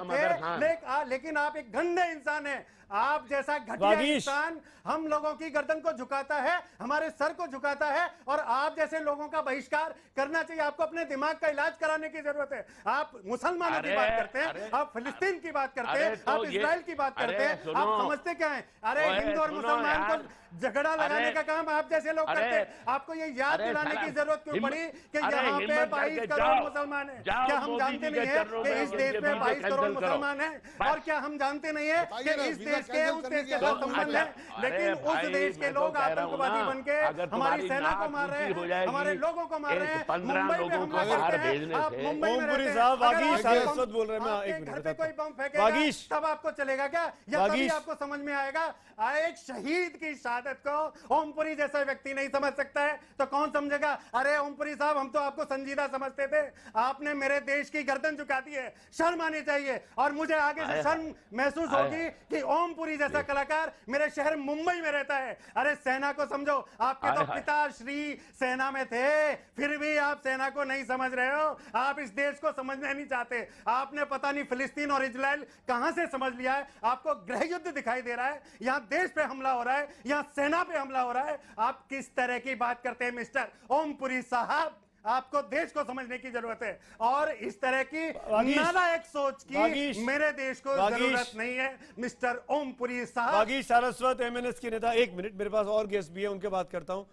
थे, लेकिन आप एक गंदे इंसान हैं। आप जैसा घटिया इंसान हम लोगों की गर्दन को झुकाता है, हमारे सर को झुकाता है, और आप जैसे लोगों का बहिष्कार करना चाहिए। आपको अपने दिमाग का इलाज कराने की जरूरत है। आप मुसलमानों की बात करते हैं, आप फिलिस्तीन की बात करते हैं, आप इजराइल की बात करते हैं, आप समझते क्या हैं? अरे हिंदू और मुसलमान को झगड़ा लगाने का काम आप जैसे लोग करते हैं। आपको ये याद दिलाने की जरूरत क्यों पड़ी कि यहाँ पे 22 करोड़ मुसलमान हैं? क्या हम जानते नहीं है कि इस देश में 22 करोड़ मुसलमान हैं? और क्या हम जानते नहीं है कि इस देश के उस देश के साथ संबंध है? लेकिन उस देश के लोग आतंकवादी बन के हमारी सेना को मार रहे हैं, हमारे लोगों को मार रहे हैं, मुंबई में हमला करते हैं। आप मुंबई में रहते हैं, बोल रहे हैं, घर पे कोई बम फेंकेगा तब आपको चलेगा क्या? या तभी आपको समझ में आएगा? एक शहीद की शहादत को ओमपुरी जैसा व्यक्ति नहीं समझ सकता है तो कौन समझ समझेगा। अरे ओमपुरी साहब, हम तो आपको संजीदा समझते थे, आपने मेरे देश की गर्दन झुका दी है, शर्म आनी चाहिए। और मुझे आगे से शर्म महसूस होगी कि ओमपुरी जैसा कलाकार मेरे शहर मुंबई में रहता है। अरे सेना को समझो, आपके तो पिता श्री सेना में थे, फिर भी आप सेना को नहीं समझ रहे हो, आप इस देश को समझना नहीं चाहते। आपने पता नहीं फिलिस्तीन और इजराइल कहां से समझ लिया है, आपको गृह युद्ध दिखाई दे रहा है, यहां देश पे हमला हो रहा है, यहां सेना पे हमला हो रहा है। आप किस तरह की बात करते हैं मिस्टर ओमपुरी साहब? आपको देश को समझने की जरूरत है और इस तरह की नालायक सोच की मेरे देश को जरूरत नहीं है मिस्टर ओमपुरी साहब। वागीश सारस्वत एमएनएस के नेता, एक मिनट, मेरे पास और गेस्ट भी है, उनके बात करता हूं।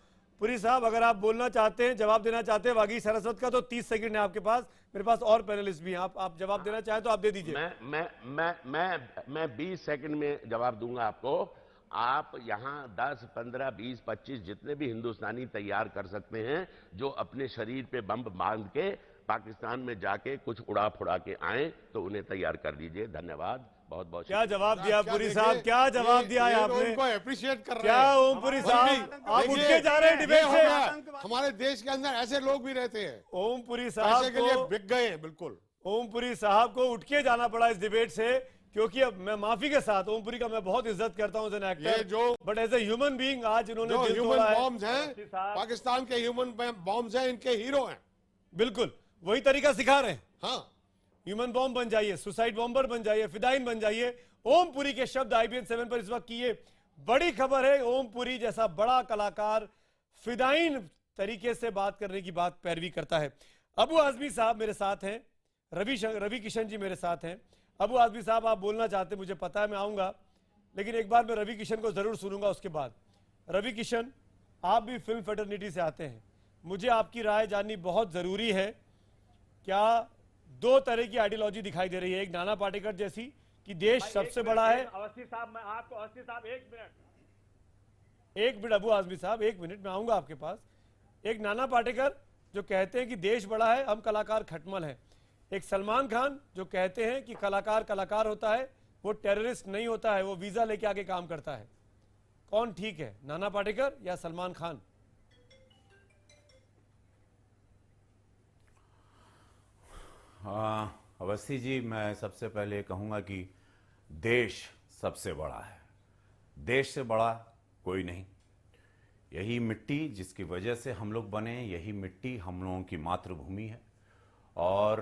पुरी साहब, अगर आप बोलना चाहते हैं, जवाब देना चाहते हैं वागीश सारस्वत का, तो 30 सेकंड है आपके पास। मेरे पास और पैनलिस्ट भी हैं, आप जवाब देना चाहें तो आप दे दीजिए। मैं 20 सेकंड में जवाब दूंगा आपको। आप यहां 10, 15, 20, 25 जितने भी हिंदुस्तानी तैयार कर सकते हैं जो अपने शरीर पे बम बांध के पाकिस्तान में जाके कुछ उड़ा फुड़ा के आए, तो उन्हें तैयार कर लीजिए। धन्यवाद, बहुत बहुत। क्या जवाब दिया पुरी साहब, क्या जवाब दिया है आपने? उनको अप्रिशिएट कर रहे हैं। क्या ओमपुरी साहब, आप उठ के जा रहे हैं डिबेट से? हमारे देश के अंदर ऐसे लोग भी रहते हैं। ओमपुरी साहब के लिए बिक गए हैं, बिल्कुल। ओमपुरी साहब को उठ के जाना पड़ा इस डिबेट से, क्योंकि अब मैं माफी के साथ ओमपुरी का मैं बहुत इज्जत करता हूं एज एन एक्टर, जो but as a human being आज इन्होंने दिल तोड़ा है। बॉम्ब्स हैं, पाकिस्तान के ह्यूमन बॉम्ब्स हैं, इनके हीरो हैं। बिल्कुल वही तरीका सिखा रहे हैं। हाँ, ह्यूमन बॉम्ब बन जाइए, सुसाइड बॉम्बर बन जाइए, फिदाइन बन जाइए। ओमपुरी के शब्द IBN 7 पर इस वक्त की ये बड़ी खबर है। ओमपुरी जैसा बड़ा कलाकार फिदाइन तरीके से बात करने की बात पैरवी करता है। अबू आजमी साहब मेरे साथ हैं, रवि किशन जी मेरे साथ हैं। अबू आजमी साहब, आप बोलना चाहते हैं, मुझे पता है, मैं आऊंगा, लेकिन एक बार मैं रवि किशन को जरूर सुनूंगा उसके बाद। रवि किशन, आप भी फिल्म फेटर्निटी से आते हैं, मुझे आपकी राय जाननी बहुत जरूरी है। क्या दो तरह की आइडियोलॉजी दिखाई दे रही है, एक नाना पाटेकर जैसी कि देश सबसे बड़ा है। अवस्थी साहब, मैं आपको, अवस्थी साहब एक मिनट अबू आजमी साहब, एक मिनट, मैं आऊंगा आपके पास। एक नाना पाटेकर जो कहते हैं कि देश बड़ा है, हम कलाकार खटमल हैं। एक सलमान खान जो कहते हैं कि कलाकार कलाकार होता है, वो टेररिस्ट नहीं होता है, वो वीजा लेके आके काम करता है। कौन ठीक है, नाना पाटेकर या सलमान खान? अवस्थी जी, मैं सबसे पहले कहूंगा कि देश सबसे बड़ा है, देश से बड़ा कोई नहीं। यही मिट्टी जिसकी वजह से हम लोग बने, यही मिट्टी हम लोगों की मातृभूमि है। और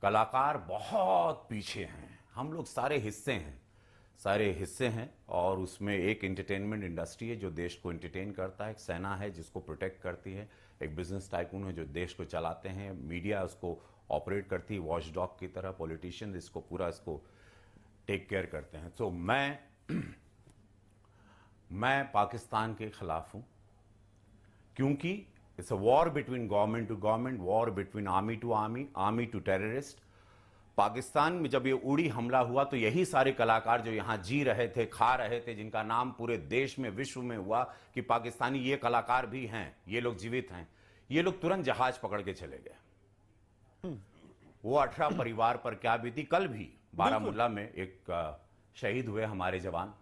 कलाकार बहुत पीछे हैं, हम लोग सारे हिस्से हैं और उसमें एक एंटरटेनमेंट इंडस्ट्री है जो देश को एंटरटेन करता है, एक सेना है जिसको प्रोटेक्ट करती है, एक बिजनेस टाइकून है जो देश को चलाते हैं, मीडिया उसको ऑपरेट करती है वॉच डॉग की तरह, पॉलिटिशियन इसको पूरा इसको टेक केयर करते हैं। तो मैं पाकिस्तान के खिलाफ हूं, क्योंकि it's a war between government to government, war between army to army, army to terrorist. Pakistan में जब ये उड़ी हमला हुआ तो यही सारे कलाकार जो यहां जी रहे थे, खा रहे थे, जिनका नाम पूरे देश में, विश्व में हुआ कि पाकिस्तानी ये कलाकार भी हैं, ये लोग जीवित हैं, ये लोग तुरंत जहाज पकड़ के चले गए। वो 18 परिवार पर क्या बीती। कल भी बारामूला में एक शहीद हुए हमारे जवान।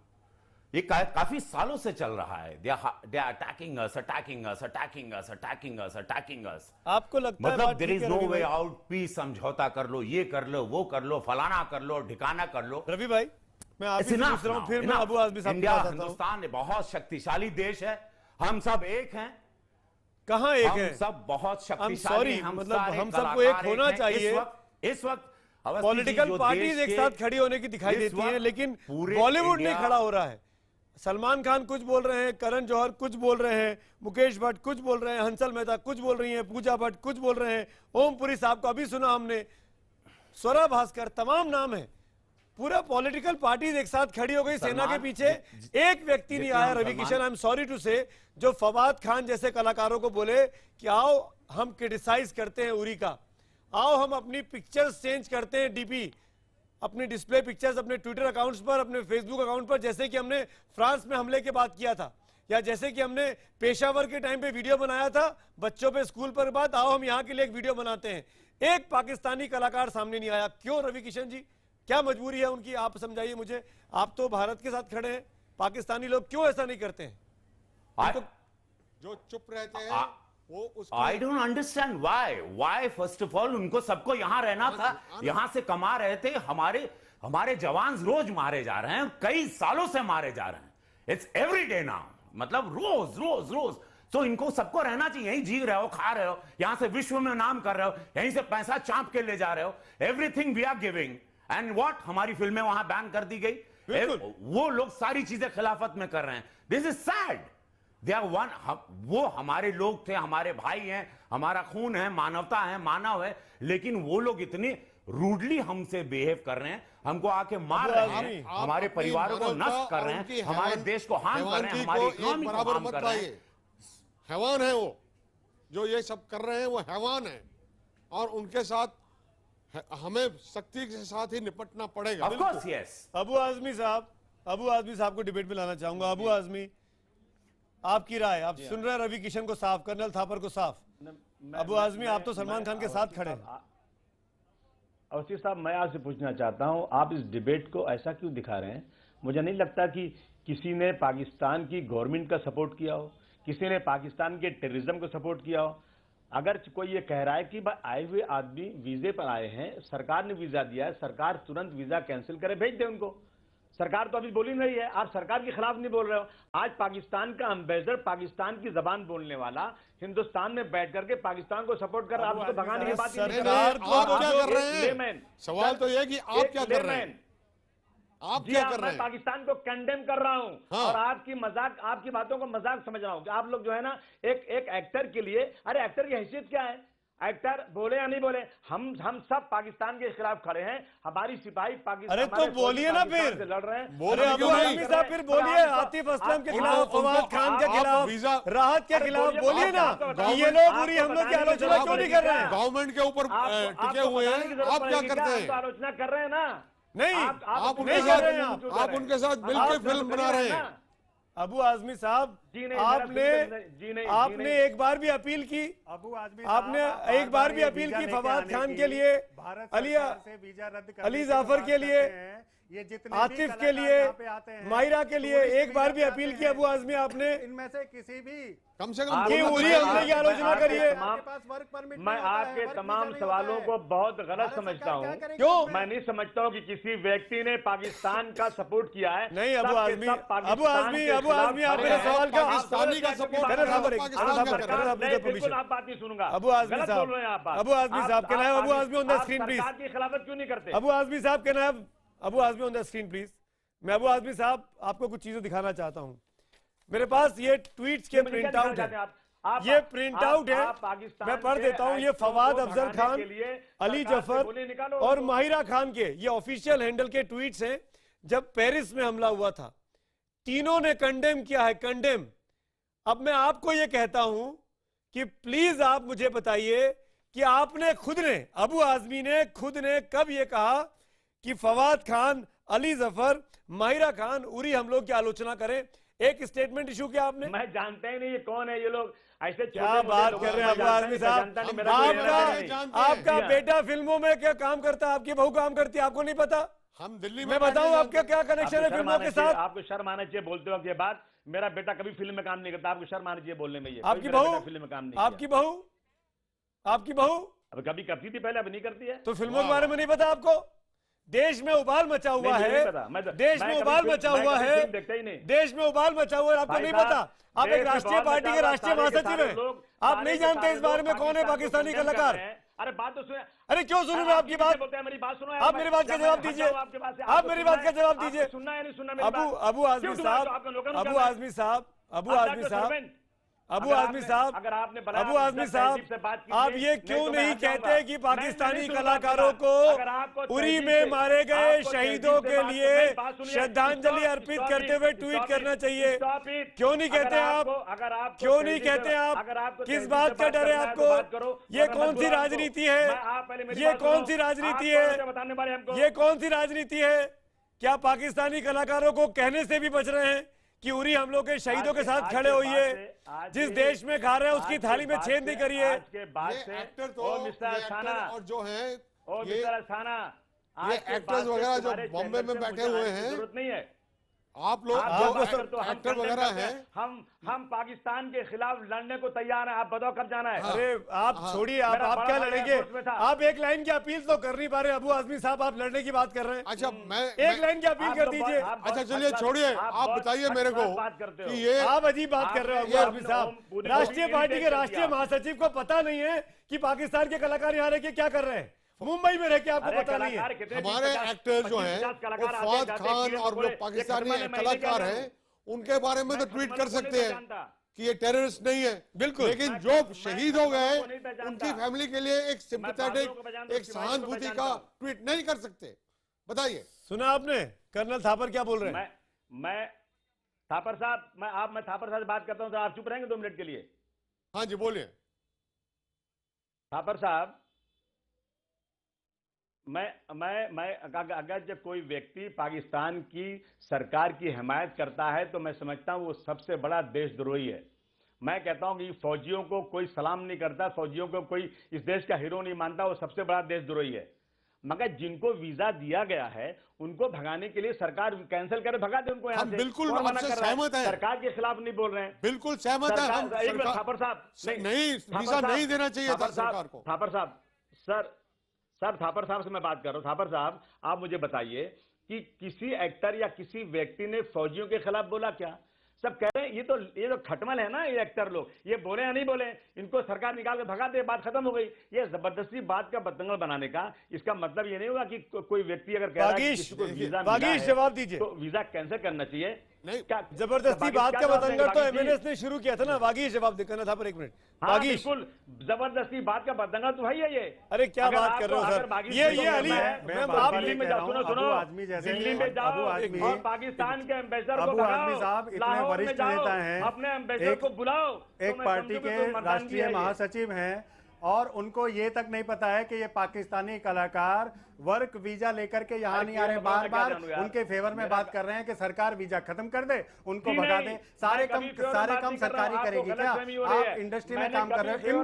ये काफी सालों से चल रहा है। They are attacking us, attacking us, attacking us, attacking us, attacking us. आपको लगता है मतलब there is no way out, peace समझौता कर लो, ये कर लो, वो कर लो, फलाना कर लो, ठिकाना कर लो। रवि भाई, मैं आपसे पूछ रहा हूं, फिर मैं अबू आजमी साहब इंडिया, हिंदुस्तान बहुत शक्तिशाली देश है, हम सब एक हैं। कहां एक है? हम सब बहुत शक्तिशाली हैं, मतलब हम सबको एक होना चाहिए। इस वक्त पॉलिटिकल पार्टीज एक साथ खड़ी होने की दिखाई देती हैं, लेकिन बॉलीवुड नहीं खड़ा हो रहा है। सलमान खान कुछ बोल रहे हैं, करण जौहर कुछ बोल रहे हैं, मुकेश भट्ट कुछ बोल रहे हैं, हंसल मेहता कुछ बोल रही हैं, पूजा भट्ट कुछ बोल रहे हैं, ओमपुरी साहब को अभी सुना हमने, स्वरा भास्कर, तमाम नाम है। पूरा पॉलिटिकल पार्टीज एक साथ खड़ी हो गई सेना के पीछे। एक व्यक्ति नहीं आया, Ravi Kishan, I am sorry to say, जो फवाद खान जैसे कलाकारों को बोले कि आओ हम क्रिटिसाइज करते हैं उरी का, आओ हम अपनी पिक्चर्स चेंज करते हैं, डीपी अपनी डिस्प्ले पिक्चर्स अपने ट्विटर अकाउंट्स पर, अपने फेसबुक अकाउंट पर, जैसे कि हमने फ्रांस में हमले के बाद किया था, या जैसे कि हमने पेशावर के टाइम पे वीडियो बनाया था बच्चों पे स्कूल पर बात, आओ हम यहाँ के लिए एक वीडियो बनाते हैं। एक पाकिस्तानी कलाकार सामने नहीं आया। क्यों रवि किशन जी, क्या मजबूरी है उनकी, आप समझाइए मुझे। आप तो भारत के साथ खड़े हैं, पाकिस्तानी लोग क्यों ऐसा नहीं करते हैं? जो चुप रहते हैं I don't understand why first of all उनको सबको यहां रहना था, यहां से कमा रहे थे। हमारे जवान रोज मारे जा रहे हैं, कई सालों से मारे जा रहे हैं। इट्स एवरी डे नाउ, मतलब रोज रोज रोज। तो इनको सबको रहना चाहिए, यहीं जी रहे हो, खा रहे हो, यहां से विश्व में नाम कर रहे हो, यहीं से पैसा चांप के ले जा रहे हो। Everything we are giving and what, हमारी फिल्में वहां बैन कर दी गई। वो लोग सारी चीजें खिलाफत में कर रहे हैं। This is sad. They are one, वो हमारे लोग थे, हमारे भाई हैं, हमारा खून है, मानवता है, मानव है, लेकिन वो लोग इतने रूडली हमसे बिहेव कर रहे हैं, हमको आके मार रहे हैं, हमारे परिवारों को नष्ट कर रहे हैं, हमारे देश को हार्म कर रहे हैं, हमारी इकोनॉमी को हार्म कर रहे हैं। हैवान है वो, जो ये सब कर रहे हैं वो हैवान है, और उनके साथ हमें सख्ती के साथ ही निपटना पड़ेगा। Of course, yes. Abu Azmi साहब को डिबेट में लाना चाहूंगा। अबू आजमी, आपकी राय, आप सुन रहे हैं रवि किशन को साफ, कर्नल थापर को साफ। अबू आजमी, आप तो सलमान खान के साथ खड़े हैं। अवस्थी साहब, मैं आपसे पूछना चाहता हूं, आप इस डिबेट को ऐसा क्यों दिखा रहे हैं? मुझे नहीं लगता कि किसी ने पाकिस्तान की गवर्नमेंट का सपोर्ट किया हो, किसी ने पाकिस्तान के टेररिज्म को सपोर्ट किया हो। अगर कोई ये कह रहा है कि आए हुए आदमी वीजे पर आए हैं, सरकार ने वीजा दिया है, सरकार तुरंत वीजा कैंसिल करे, भेज दे उनको। सरकार तो अभी बोल ही नहीं है, आप सरकार के खिलाफ नहीं बोल रहे हो। आज पाकिस्तान का एम्बेसडर, पाकिस्तान की जबान बोलने वाला, हिंदुस्तान में बैठ करके पाकिस्तान को सपोर्ट कर रहा है। आप उसको भगाने की बात ही नहीं कर रहे हैं। आप क्या कर रहे हैं? सवाल तो यह कि आप क्या कर रहे हैं? आप क्या कर रहे हैं? मैं पाकिस्तान को कंडेम कर रहा हूं। हाँ। और आपकी बातों को मजाक समझ रहा हूं कि आप लोग जो है ना, एक एक्टर के लिए, अरे एक्टर की हैसियत क्या है? एक्टर बोले या नहीं बोले, हम सब पाकिस्तान के खिलाफ खड़े हैं। हमारी सिपाही पाकिस्तान, अरे तो बोलिए ना फिर, लड़ रहे हैं। बोले अबू आजमी साहब, फिर बोलिए आतिफ असलम के खिलाफ, फवाद खान के खिलाफ, राहत के खिलाफ बोलिए ना। ये लोग बुरी हमलों की आलोचना क्यों नहीं कर रहे हैं? गवर्नमेंट के ऊपर टिके हुए हैं, आप क्या करते हैं? आलोचना कर रहे हैं ना। नहीं, आप उनके साथ मिलकर फिल्म बना रहे हैं। अबू आजमी साहब, आपने एक बार भी अपील की, आपने एक बार भी अपील की फवाद खान के लिए, अली जाफर के लिए, ये जितने आतिफ के लिए, मायरा के लिए एक बार भी अपील की अबू आजमी आपने? इनमें से किसी भी कम से कम उरी हमले की आलोचना करिए। मैं आपके तमाम सवालों को बहुत गलत समझता हूँ। क्यों? मैं नहीं समझता हूँ कि किसी व्यक्ति ने पाकिस्तान का सपोर्ट किया है। नहीं, अबू आजमी आप मेरे सवाल का पाकिस्तानी का सपोर्ट, बिल्कुल आप बात नहीं सुनूंगा। अबू आजमी साहब, अबू आजमी साहब के नाम, Abu Azmi on the screen please. सरकार की खिलाफत क्यों नहीं करते? अबू आजमी साहब के नाम, Abu Azmi on the screen please. मैं अबू आजमी साहब आपको कुछ चीजें दिखाना चाहता हूं। मेरे पास ये ट्वीट्स के प्रिंट आउट है, ये प्रिंट आउट है, मैं पढ़ देता हूं। ये फवाद अफजल खान, अली जफर और माहिरा खान के ये ऑफिशियल हैंडल के ट्वीट्स हैं। जब पेरिस में हमला हुआ था, तीनों ने कंडेम किया है, कंडेम। अब मैं आपको ये कहता हूं कि प्लीज आप मुझे बताइए कि आपने खुद ने, अबू आजमी ने खुद ने कब ये कहा कि फवाद खान, अली जफर, माहिरा खान उरी हमलों की आलोचना करें? एक स्टेटमेंट इशू किया आपने? मैं जानता ही नहीं ये कौन है ये लोग। ऐसे क्या बात कर रहे हैं अबू आजमी साहब? आपका बेटा फिल्मों में क्या काम करता है, आपकी बहू काम करती है, आपको नहीं पता? हम दिल्ली में, मैं बताऊं आपका क्या कनेक्शन है फिल्मों के साथ? आपको शर्म आना चाहिए बोलते वक्त ये बात। मेरा बेटा कभी फिल्म में काम नहीं करता, आपको शर्म आना चाहिए बोलने में। ये आपकी बहू फिल्म में काम नहीं, आपकी बहू अब कभी करती थी पहले, अब नहीं करती है। तो फिल्मों के बारे में नहीं पता आपको? देश में उबाल मचा हुआ है, देश में उबाल मचा हुआ है, देश में उबाल मचा हुआ है, आपको नहीं पता? आप एक राष्ट्रीय पार्टी के राष्ट्रीय महासचिव हैं, आप नहीं जानते इस बारे में कौन है पाकिस्तानी कलाकार? अरे बात तो सुने। अरे क्यों सुनूं मैं आपकी बात? मेरी बात सुनो, आप मेरी बात का जवाब दीजिए, आप मेरी बात का जवाब दीजिए। सुनना है नहीं सुनना? अबू आजमी साहब, अबू आजमी साहब, अबू आजमी साहब, अबू आजमी साहब, अबू आजमी साहब, आप ये क्यों नहीं कहते कि पाकिस्तानी कलाकारों को उरी में मारे गए शहीदों के लिए श्रद्धांजलि अर्पित करते हुए ट्वीट करना चाहिए? क्यों नहीं कहते आप? क्यों नहीं कहते आप? किस बात का डर है आपको? ये कौन सी राजनीति है? ये कौन सी राजनीति है? ये कौन सी राजनीति है? क्या पाकिस्तानी कलाकारों को कहने से भी बच रहे हैं कि उरी हम लोग के शहीदों के साथ खड़े होइए? जिस देश में खा रहे हैं उसकी थाली में छेद नहीं करिए। एक्टर तो और जो है ये एक्टर्स वगैरह जो बॉम्बे में बैठे हुए हैं, जरूरत नहीं है। आप लोग जो एक्टर वगैरह हैं, हम पाकिस्तान के खिलाफ लड़ने को तैयार हैं। आप बताओ कब जाना है? अरे आप छोड़िए, आप क्या लड़ेंगे? आप एक लाइन की अपील तो कर नहीं पा रहे। अबू आजमी साहब, आप लड़ने की बात कर रहे हैं। अच्छा, मैं एक लाइन की अपील कर दीजिए। अच्छा चलिए छोड़िए, आप बताइए मेरे को कि ये आप अजीब बात कर रहे हो अबू आजमी साहब। राष्ट्रीय पार्टी के राष्ट्रीय महासचिव को पता नहीं है कि पाकिस्तान के कलाकार यहाँ रह के क्या कर रहे हैं? मुंबई में रह के आपको पता नहीं है? हमारे एक्टर जो हैं वो फवाद खान और जो पाकिस्तानी कलाकार हैं उनके बारे में तो ट्वीट कर सकते हैं कि ये टेररिस्ट नहीं है, बिल्कुल, लेकिन जो शहीद हो गए उनकी फैमिली के लिए एक सिंपैथेटिक, एक सहानुभूति का ट्वीट नहीं कर सकते। बताइए। सुना आपने कर्नल थापर क्या बोल रहे हैं? मैं थापर साहब, मैं थापर साहब से बात करता हूं तो आप चुप रहेंगे 2 मिनट के लिए? हाँ जी बोलिए। थापर साहब, मैं अगर जब कोई व्यक्ति पाकिस्तान की सरकार की हिमायत करता है तो मैं समझता हूं वो सबसे बड़ा देशद्रोही है। मैं कहता हूं कि फौजियों को कोई सलाम नहीं करता, फौजियों को कोई इस देश का हीरो नहीं मानता, वो सबसे बड़ा देशद्रोही है। मगर जिनको वीजा दिया गया है उनको भगाने के लिए सरकार कैंसिल करे, भगा दे उनको यहाँ से। बिल्कुल आपसे सहमत है, सरकार के खिलाफ नहीं बोल रहे हैं। बिल्कुल सहमत है हम। थापर साहब, नहीं, वीजा नहीं देना चाहिए था सरकार को। थापर साहब, सर थापर साहब से मैं बात कर रहा हूं। थापर साहब, आप मुझे बताइए कि किसी एक्टर या किसी व्यक्ति ने फौजियों के खिलाफ बोला क्या? सब कह रहे हैं ये तो खटमल है ना, ये एक्टर लोग ये बोले या नहीं बोले, इनको सरकार निकाल के भगा दे, बात खत्म हो गई। ये जबरदस्ती बात का बदतंगल बनाने का इसका मतलब ये नहीं होगा कि कोई व्यक्ति अगर कह रहा है किसी को वीजा मिला है जवाब दीजिए तो वीजा कैंसिल करना चाहिए। नहीं, जबरदस्ती बात का बतंगड़ तो एमएनएस ने शुरू किया था ना। वागीश जवाब देना था पर 1 मिनट। वागीश, बिल्कुल जबरदस्ती बात का बतंगड़ तो है ये। अरे क्या बात कर रहे हो सर? ये अली है। आप दिल्ली में जाओ, सुनो आदमी जैसे दिल्ली में जाओ और पाकिस्तान के एम्बेसडर को साहब इतने वरिष्ठ नेता हैं, अपने एम्बेसडर को बुलाओ। एक पार्टी के राष्ट्रीय महासचिव हैं और उनको ये तक नहीं पता है कि ये पाकिस्तानी कलाकार वर्क वीजा लेकर के यहाँ नहीं आ रहे। बार बार उनके फेवर में बात कर रहे हैं कि सरकार वीजा खत्म कर दे, उनको भगा दे। सारे काम सरकारी करेगी क्या? आप इंडस्ट्री में काम कर रहे हो।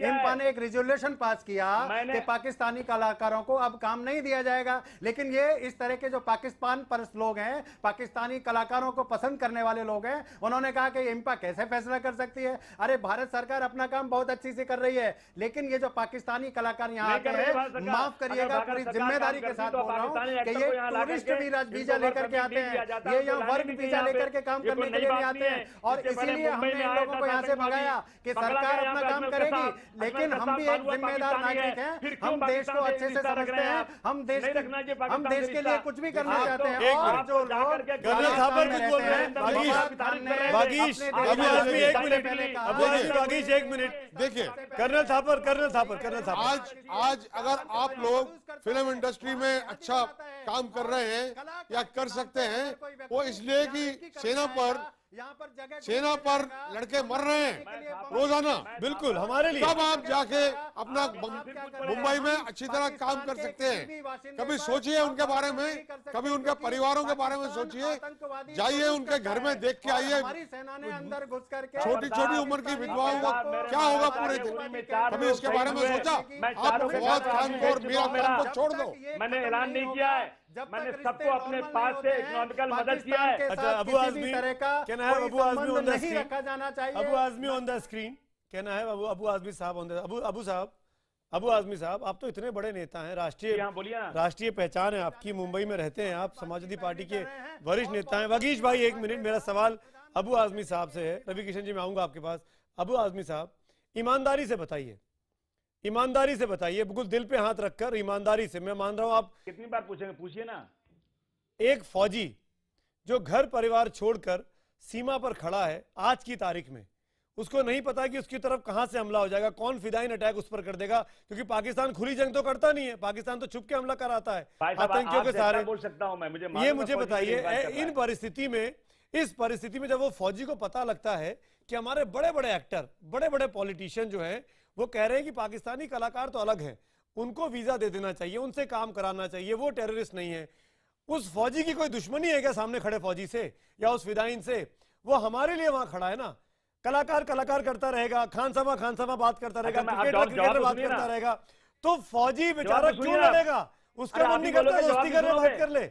इम्पा ने एक रिजोल्यूशन पास किया कि पाकिस्तानी कलाकारों को अब काम नहीं दिया जाएगा, लेकिन ये इस तरह के जो पाकिस्तान परस्त लोग हैं, पाकिस्तानी कलाकारों को पसंद करने वाले लोग हैं, उन्होंने कहा कि इम्पा कैसे फैसला कर सकती है? अरे भारत सरकार अपना काम बहुत अच्छी से कर रही है, लेकिन ये जो पाकिस्तानी कलाकार यहाँ आते हैं, माफ करिएगा, जिम्मेदारी के साथ बोल रहा हूँ कि ये टूरिस्ट वीजा लेकर के आते हैं, ये यहाँ वर्क वीजा लेकर के काम करने के लिए नहीं आते हैं। और इसीलिए हमने इन लोगों को यहाँ से भगाया कि सरकार अपना काम करेगी, लेकिन हम भी एक जिम्मेदार नागरिक हैं, हम देश को अच्छे से समझते हैं, हम देश के लिए कुछ भी करना चाहते हैं। और जो लोग कर्नल थापर कुछ बोल रहे हैं, वागीश एक मिनट देखिए। कर्नल थापर आज अगर आप लोग फिल्म इंडस्ट्री में अच्छा काम कर रहे हैं या कर सकते हैं, वो इसलिए कि सेना पर लड़के मर रहे हैं रोजाना। बिल्कुल हमारे लिए। तब आप जाके अपना मुंबई में अच्छी तरह काम कर सकते हैं। कभी सोचिए उनके बारे में, कभी उनके परिवारों के बारे में सोचिए, जाइए उनके घर में देख के आइए। छोटी छोटी उम्र की विधवाओं का क्या होगा पूरे दिन? कभी उसके बारे में सोचा? आप फवाद खान को और मीरा खान को छोड़ दो। मैंने ऐलान नहीं किया है, मैंने सबको अपने पास से इकोनॉमिकल मदद किया है। अच्छा, अबू आजमी कहना है, Abu Azmi on the screen, Abu Azmi on the screen कहना है, अबू आजमी साहब ऑन द अबू आजमी साहब, आप तो इतने बड़े नेता हैं, राष्ट्रीय पहचान है आपकी, मुंबई में रहते हैं आप, समाजवादी पार्टी के वरिष्ठ नेता हैं। वागीश भाई 1 मिनट, मेरा सवाल अबू आजमी साहब से है। रवि किशन जी मैं आऊंगा आपके पास। अबू आजमी साहब, ईमानदारी से बताइए, बिल्कुल दिल पे हाथ रखकर ईमानदारी से। मैं मान रहा हूं आप कितनी बार पूछेंगे, पूछिए ना। एक फौजी जो घर परिवार छोड़कर सीमा पर खड़ा है आज की तारीख में, उसको नहीं पता कि उसकी तरफ कहां से हमला हो जाएगा, कौन फिदायीन अटैक उस पर कर देगा, क्योंकि पाकिस्तान खुली जंग तो करता नहीं है, पाकिस्तान तो छुप के हमला कराता है आतंकियों के सहारे। बोल सकता हूं मैं, ये मुझे बताइए, इन परिस्थिति में, इस परिस्थिति में जब वो फौजी को पता लगता है कि हमारे बड़े बड़े एक्टर, बड़े बड़े पॉलिटिशियन जो हैं वो कह रहे हैं कि पाकिस्तानी कलाकार तो अलग हैं, उनको वीजा दे देना चाहिए, उनसे काम कराना चाहिए, वो टेररिस्ट नहीं है, उस फौजी की कोई दुश्मनी है क्या सामने खड़े फौजी से या उस फिदायीन से? वो हमारे लिए वहां खड़ा है ना। कलाकार करता रहेगा, खान सामा बात करता रहेगा, क्रिकेटर बात करता रहेगा, तो फौजी बेचारा क्यों लड़ेगा? उसका मन नहीं करता दोस्ती करने बात कर ले।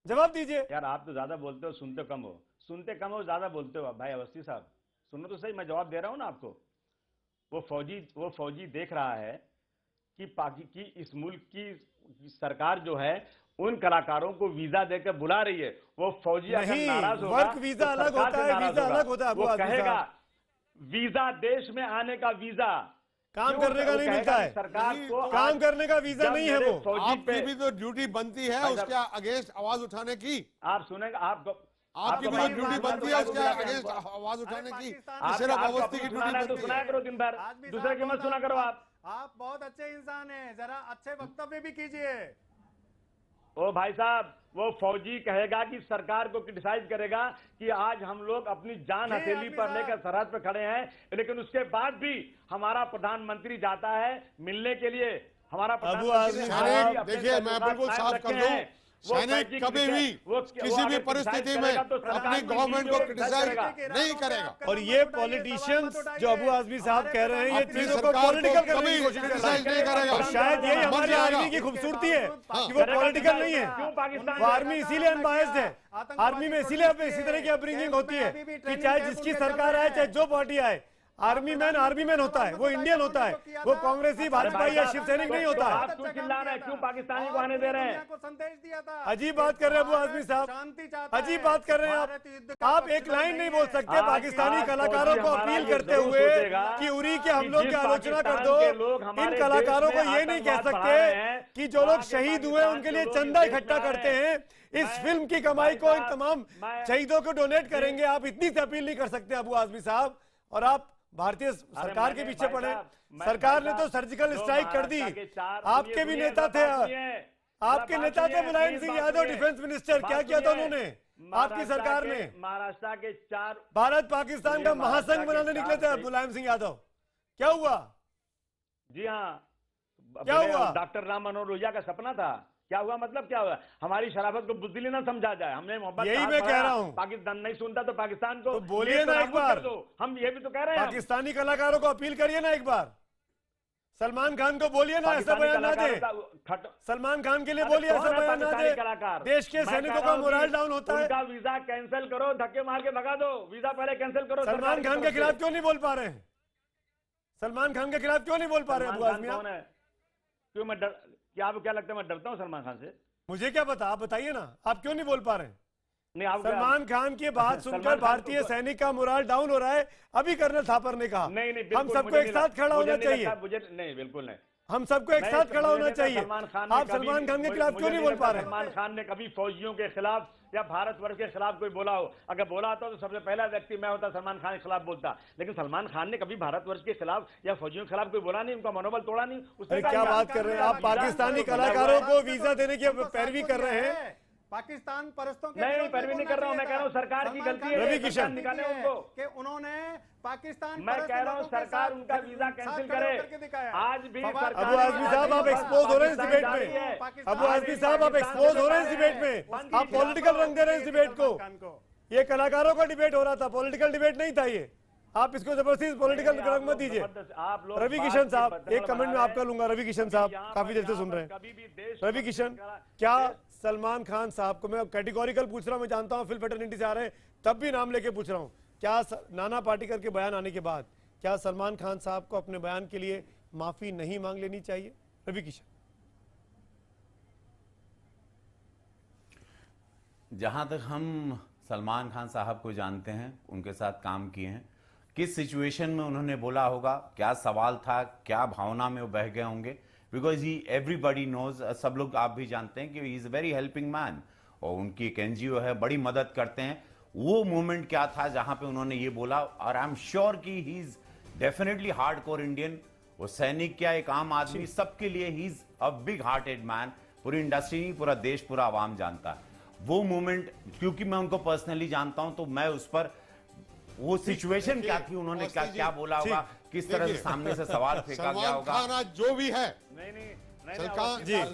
जवाब दीजिए। यार आप तो ज्यादा बोलते हो, सुनते कम हो, सुनते कम हो, ज्यादा बोलते हो। भाई अवस्थी साहब सुनो तो सही, मैं जवाब दे रहा हूं ना आपको। वो फौजी देख रहा है कि इस मुल्क की सरकार जो है उन कलाकारों को वीजा देकर बुला रही है। वो फौजी अगर नाराज होगा, वर्क वीजा अलग होता है, वीजा अलग होता है। वो कहेगा वीजा देश में आने का वीजा, काम करने का नहीं मिलता है, सरकार को काम करने का वीजा नहीं है वो। आपकी भी तो ड्यूटी बनती है उसके अगेंस्ट आवाज उठाने की। आप सुनेगा, आपकी भी ड्यूटी बनती है उसके अगेंस्ट आवाज उठाने की। सिर्फ अवस्थी की ड्यूटी बनती है। सुना करो दिन भर, दूसरे की मत सुना करो। आप बहुत अच्छे इंसान हैं, जरा अच्छे वक्तव्य भी कीजिए। ओ भाई साहब, वो फौजी कहेगा कि सरकार को क्रिटिसाइज करेगा कि आज हम लोग अपनी जान हथेली पर लेकर सरहद पर खड़े हैं, लेकिन उसके बाद भी हमारा प्रधानमंत्री जाता है मिलने के लिए। हमारा प्रधानमंत्री, देखिए मैं बिल्कुल साफ कर दूं, सैनिक कभी भी किसी भी परिस्थिति में अपनी गवर्नमेंट को क्रिटिसाइज नहीं करेगा। और ये पॉलिटिशियंस जो अबू आजमी साहब कह रहे हैं, ये चीजों को पॉलिटिकल करने की कोशिश कर रहे हैं। और शायद यही हमारी आर्मी की खूबसूरती है कि वो पॉलिटिकल नहीं है। वो आर्मी इसीलिए अनबायस्ड है। आर्मी में इसीलिए इसी तरह की अपब्रिंगिंग होती है कि चाहे जिसकी सरकार आए, चाहे जो पार्टी आए, आर्मी मैन होता है, वो इंडियन होता है, वो कांग्रेसी भाजपा या शिवसैनिक नहीं होता है। क्यों चिल्ला रहे हैं, क्यों पाकिस्तानी को आने दे रहे हैं? संदेश दिया था। अजीब बात कर रहे हैं अबू आजमी साहब, अजीब बात कर रहे हैं आप एक लाइन नहीं बोल सकते पाकिस्तानी कलाकारों को अपील करते हुए कि उरी के हमलों की आलोचना कर दो। इन कलाकारों को ये नहीं कह सकते कि जो लोग शहीद हुए उनके लिए चंदा इकट्ठा करते हैं, इस फिल्म की कमाई को इन तमाम शहीदों को डोनेट करेंगे। आप इतनी से अपील नहीं कर सकते अबू आजमी साहब। और आप भारतीय सरकार के पीछे पड़े। सरकार ने तो सर्जिकल स्ट्राइक कर दी। आपके भी नेता थे, आपके नेता थे मुलायम सिंह यादव, डिफेंस मिनिस्टर। क्या किया था उन्होंने आपकी सरकार ने? महाराष्ट्र के 4 भारत पाकिस्तान का महासंघ बनाने निकले थे मुलायम सिंह यादव। क्या हुआ? जी हाँ, क्या हुआ? डॉक्टर राम मनोहर लोहिया का सपना था। क्या हुआ? मतलब क्या हुआ? हमारी शराफत को बुद्धिली ना समझा जाए। हमने मोहब्बत, यही मैं कह रहा हूँ। पाकिस्तान नहीं सुनता तो पाकिस्तान को तो बोलिए ना एक बार। हम ये भी तो कह रहे हैं, पाकिस्तानी कलाकारों को अपील करिए ना एक बार। सलमान खान को बोलिए ना ऐसा बयान ना दे। सलमान खान के लिए बोलिए ऐसा बयान ना दे। देश के सैनिकों का मोरल डाउन होता है। उनका वीजा कैंसिल करो, धक्के मार के भगा दो। वीजा पहले कैंसिल करो। सलमान खान के खिलाफ क्यों नहीं बोल पा रहे हैं? सलमान खान के खिलाफ क्यों नहीं बोल पा रहे अबू आजमी? क्यों मैं डर, क्या आपको क्या लगता है मैं डरता हूँ सलमान खान से? मुझे क्या पता, आप बताइए ना, आप क्यों नहीं बोल पा रहे हैं? नहीं, आप सलमान खान की बात सुनकर भारतीय सैनिक का मोरल डाउन हो रहा है। अभी कर्नल थापर ने कहा नहीं, हम सबको एक साथ खड़ा होना चाहिए। नहीं, बिल्कुल नहीं, हम सबको एक साथ खड़ा होना चाहिए। आप सलमान खान के खिलाफ क्यों नहीं बोल पा रहे? सलमान खान ने कभी फौजियों के खिलाफ या भारतवर्ष के खिलाफ कोई बोला हो? अगर बोला होता तो सबसे पहला व्यक्ति मैं होता, सलमान खान के खिलाफ बोलता। लेकिन सलमान खान ने कभी भारतवर्ष के खिलाफ या फौजियों के खिलाफ कोई बोला नहीं, उनका मनोबल तोड़ा नहीं। उसने क्या बात कर रहे हैं आप? पाकिस्तानी कलाकारों को वीजा देने की पैरवी कर रहे हैं। पाकिस्तान परस्तों के नहीं, पैरवी नहीं कर रहा हूं। मैं कह रहा हूं सरकार की गलती है। रवि किशन निकाले उनको कि उन्होंने पाकिस्तान, मैं कह रहा हूं सरकार उनका वीजा कैंसिल करे। आज भी अबू आजमी साहब आप एक्सपोज हो रहे हैं इस डिबेट में। अबू आजमी साहब आप एक्सपोज हो रहे हैं इस डिबेट में। आप पॉलिटिकल रंग दे रहे हैं इस डिबेट को। ये कलाकारों का डिबेट हो रहा था, पॉलिटिकल डिबेट नहीं था ये। आप इसको जबरदस्ती पॉलिटिकल रंग मत दीजिए। रवि किशन साहब, एक कमेंट में आपका लूंगा। रवि किशन साहब काफी देर से सुन रहे हैं। रवि किशन, क्या सलमान खान साहब को, मैं कैटेगोरिकल पूछ रहा हूं, मैं जानता हूं फिल्म फेटर्निटी से आ रहे हैं, तब भी नाम लेके पूछ रहा हूं, क्या नाना पाटेकर के बयान आने के बाद क्या सलमान खान साहब को अपने बयान के लिए माफी नहीं मांग लेनी चाहिए? रवि किशन, जहां तक हम सलमान खान साहब को जानते हैं, उनके साथ काम किए हैं, किस सिचुएशन में उन्होंने बोला होगा, क्या सवाल था, क्या भावना में वो बह गए होंगे, बिकॉज ही एवरीबडी नोज, सब लोग आप भी जानते हैं कि he is very helping man और उनकी एक एनजीओ है, बड़ी मदद करते हैं। वो मोमेंट क्या था जहां पे उन्होंने ये बोला, और आई एम श्योर कि he is definitely hardcore Indian. वो सैनिक क्या, एक आम आदमी, सबके लिए he is a big hearted man. पूरी इंडस्ट्री नहीं, पूरा देश, पूरा आवाम जानता है वो मोमेंट। क्योंकि मैं उनको पर्सनली जानता हूं, तो मैं उस पर वो सिचुएशन क्या थी, उन्होंने क्या क्या बोला होगा, किस तरह से सामने से सवाल फेंका गया होगा। सलमान खान जो भी है,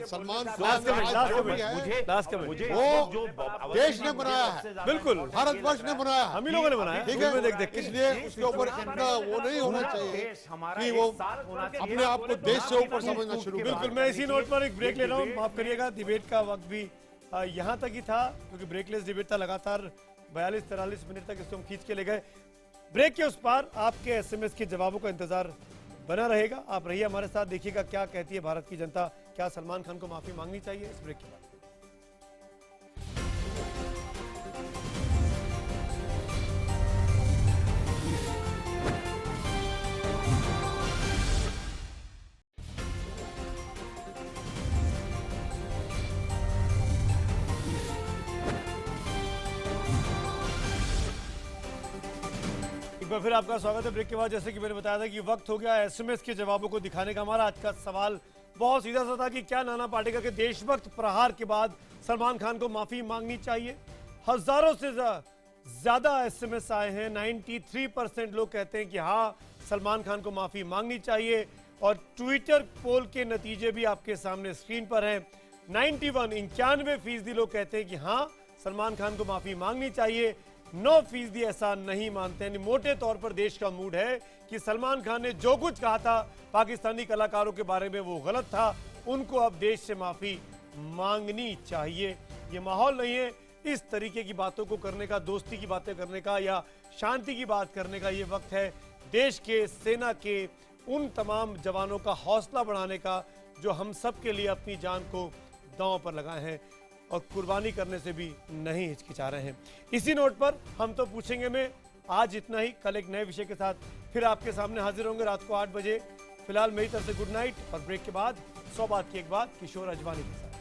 सलमान खान मुझे वो देश ने बनाया है, बिल्कुल भारतवर्ष ने बनाया, हम ही लोगों ने बनाया, ठीक है। देख इसलिए उसके ऊपर इतना वो नहीं होना चाहिए कि वो अपने आप को देश से ऊपर समझना शुरू। बिल्कुल, मैं इसी नोट पर एक ब्रेक ले रहा हूँ, माफ करिएगा, डिबेट का वक्त भी यहाँ तक ही था, क्योंकि ब्रेकलेस डिबेट था। लगातार 42-43 मिनट तक इसको हम खींच के ले गए। ब्रेक के उस पार आपके एसएमएस के जवाबों का इंतजार बना रहेगा। आप रहिए हमारे साथ, देखिएगा क्या कहती है भारत की जनता। क्या सलमान खान को माफी मांगनी चाहिए? इस ब्रेक के बाद। फिर आपका स्वागत है ब्रेक के बाद। जैसे कि मैंने बताया था कि वक्त हो गया एसएमएस के जवाबों को दिखाने का। हमारा आज का सवाल बहुत सीधा सा था कि क्या नाना पाटेकर के देशभक्त प्रहार के बाद सलमान खान को माफी मांगनी चाहिए। हजारों से ज्यादा एसएमएस आए हैं। 93% लोग कहते हैं कि हाँ, सलमान खान को माफी मांगनी चाहिए। और ट्विटर पोल के नतीजे भी आपके सामने स्क्रीन पर हैं। 91% लोग कहते हैं कि हाँ, सलमान खान को माफी मांगनी चाहिए। 9% ऐसा नहीं मानते हैं। मोटे तौर पर देश का मूड है कि सलमान खान ने जो कुछ कहा था पाकिस्तानी कलाकारों के बारे में वो गलत था। उनको अब देश से माफी मांगनी चाहिए। ये माहौल नहीं है इस तरीके की बातों को करने का, दोस्ती की बातें करने का या शांति की बात करने का। ये वक्त है देश के, सेना के उन तमाम जवानों का हौसला बढ़ाने का जो हम सब के लिए अपनी जान को दांव पर लगाए हैं और कुर्बानी करने से भी नहीं हिचकिचा रहे हैं। इसी नोट पर हम तो पूछेंगे में आज इतना ही। कल एक नए विषय के साथ फिर आपके सामने हाजिर होंगे रात को 8 बजे। फिलहाल मेरी तरफ से गुड नाइट। और ब्रेक के बाद 100 बात की एक बात किशोर अजवानी के साथ।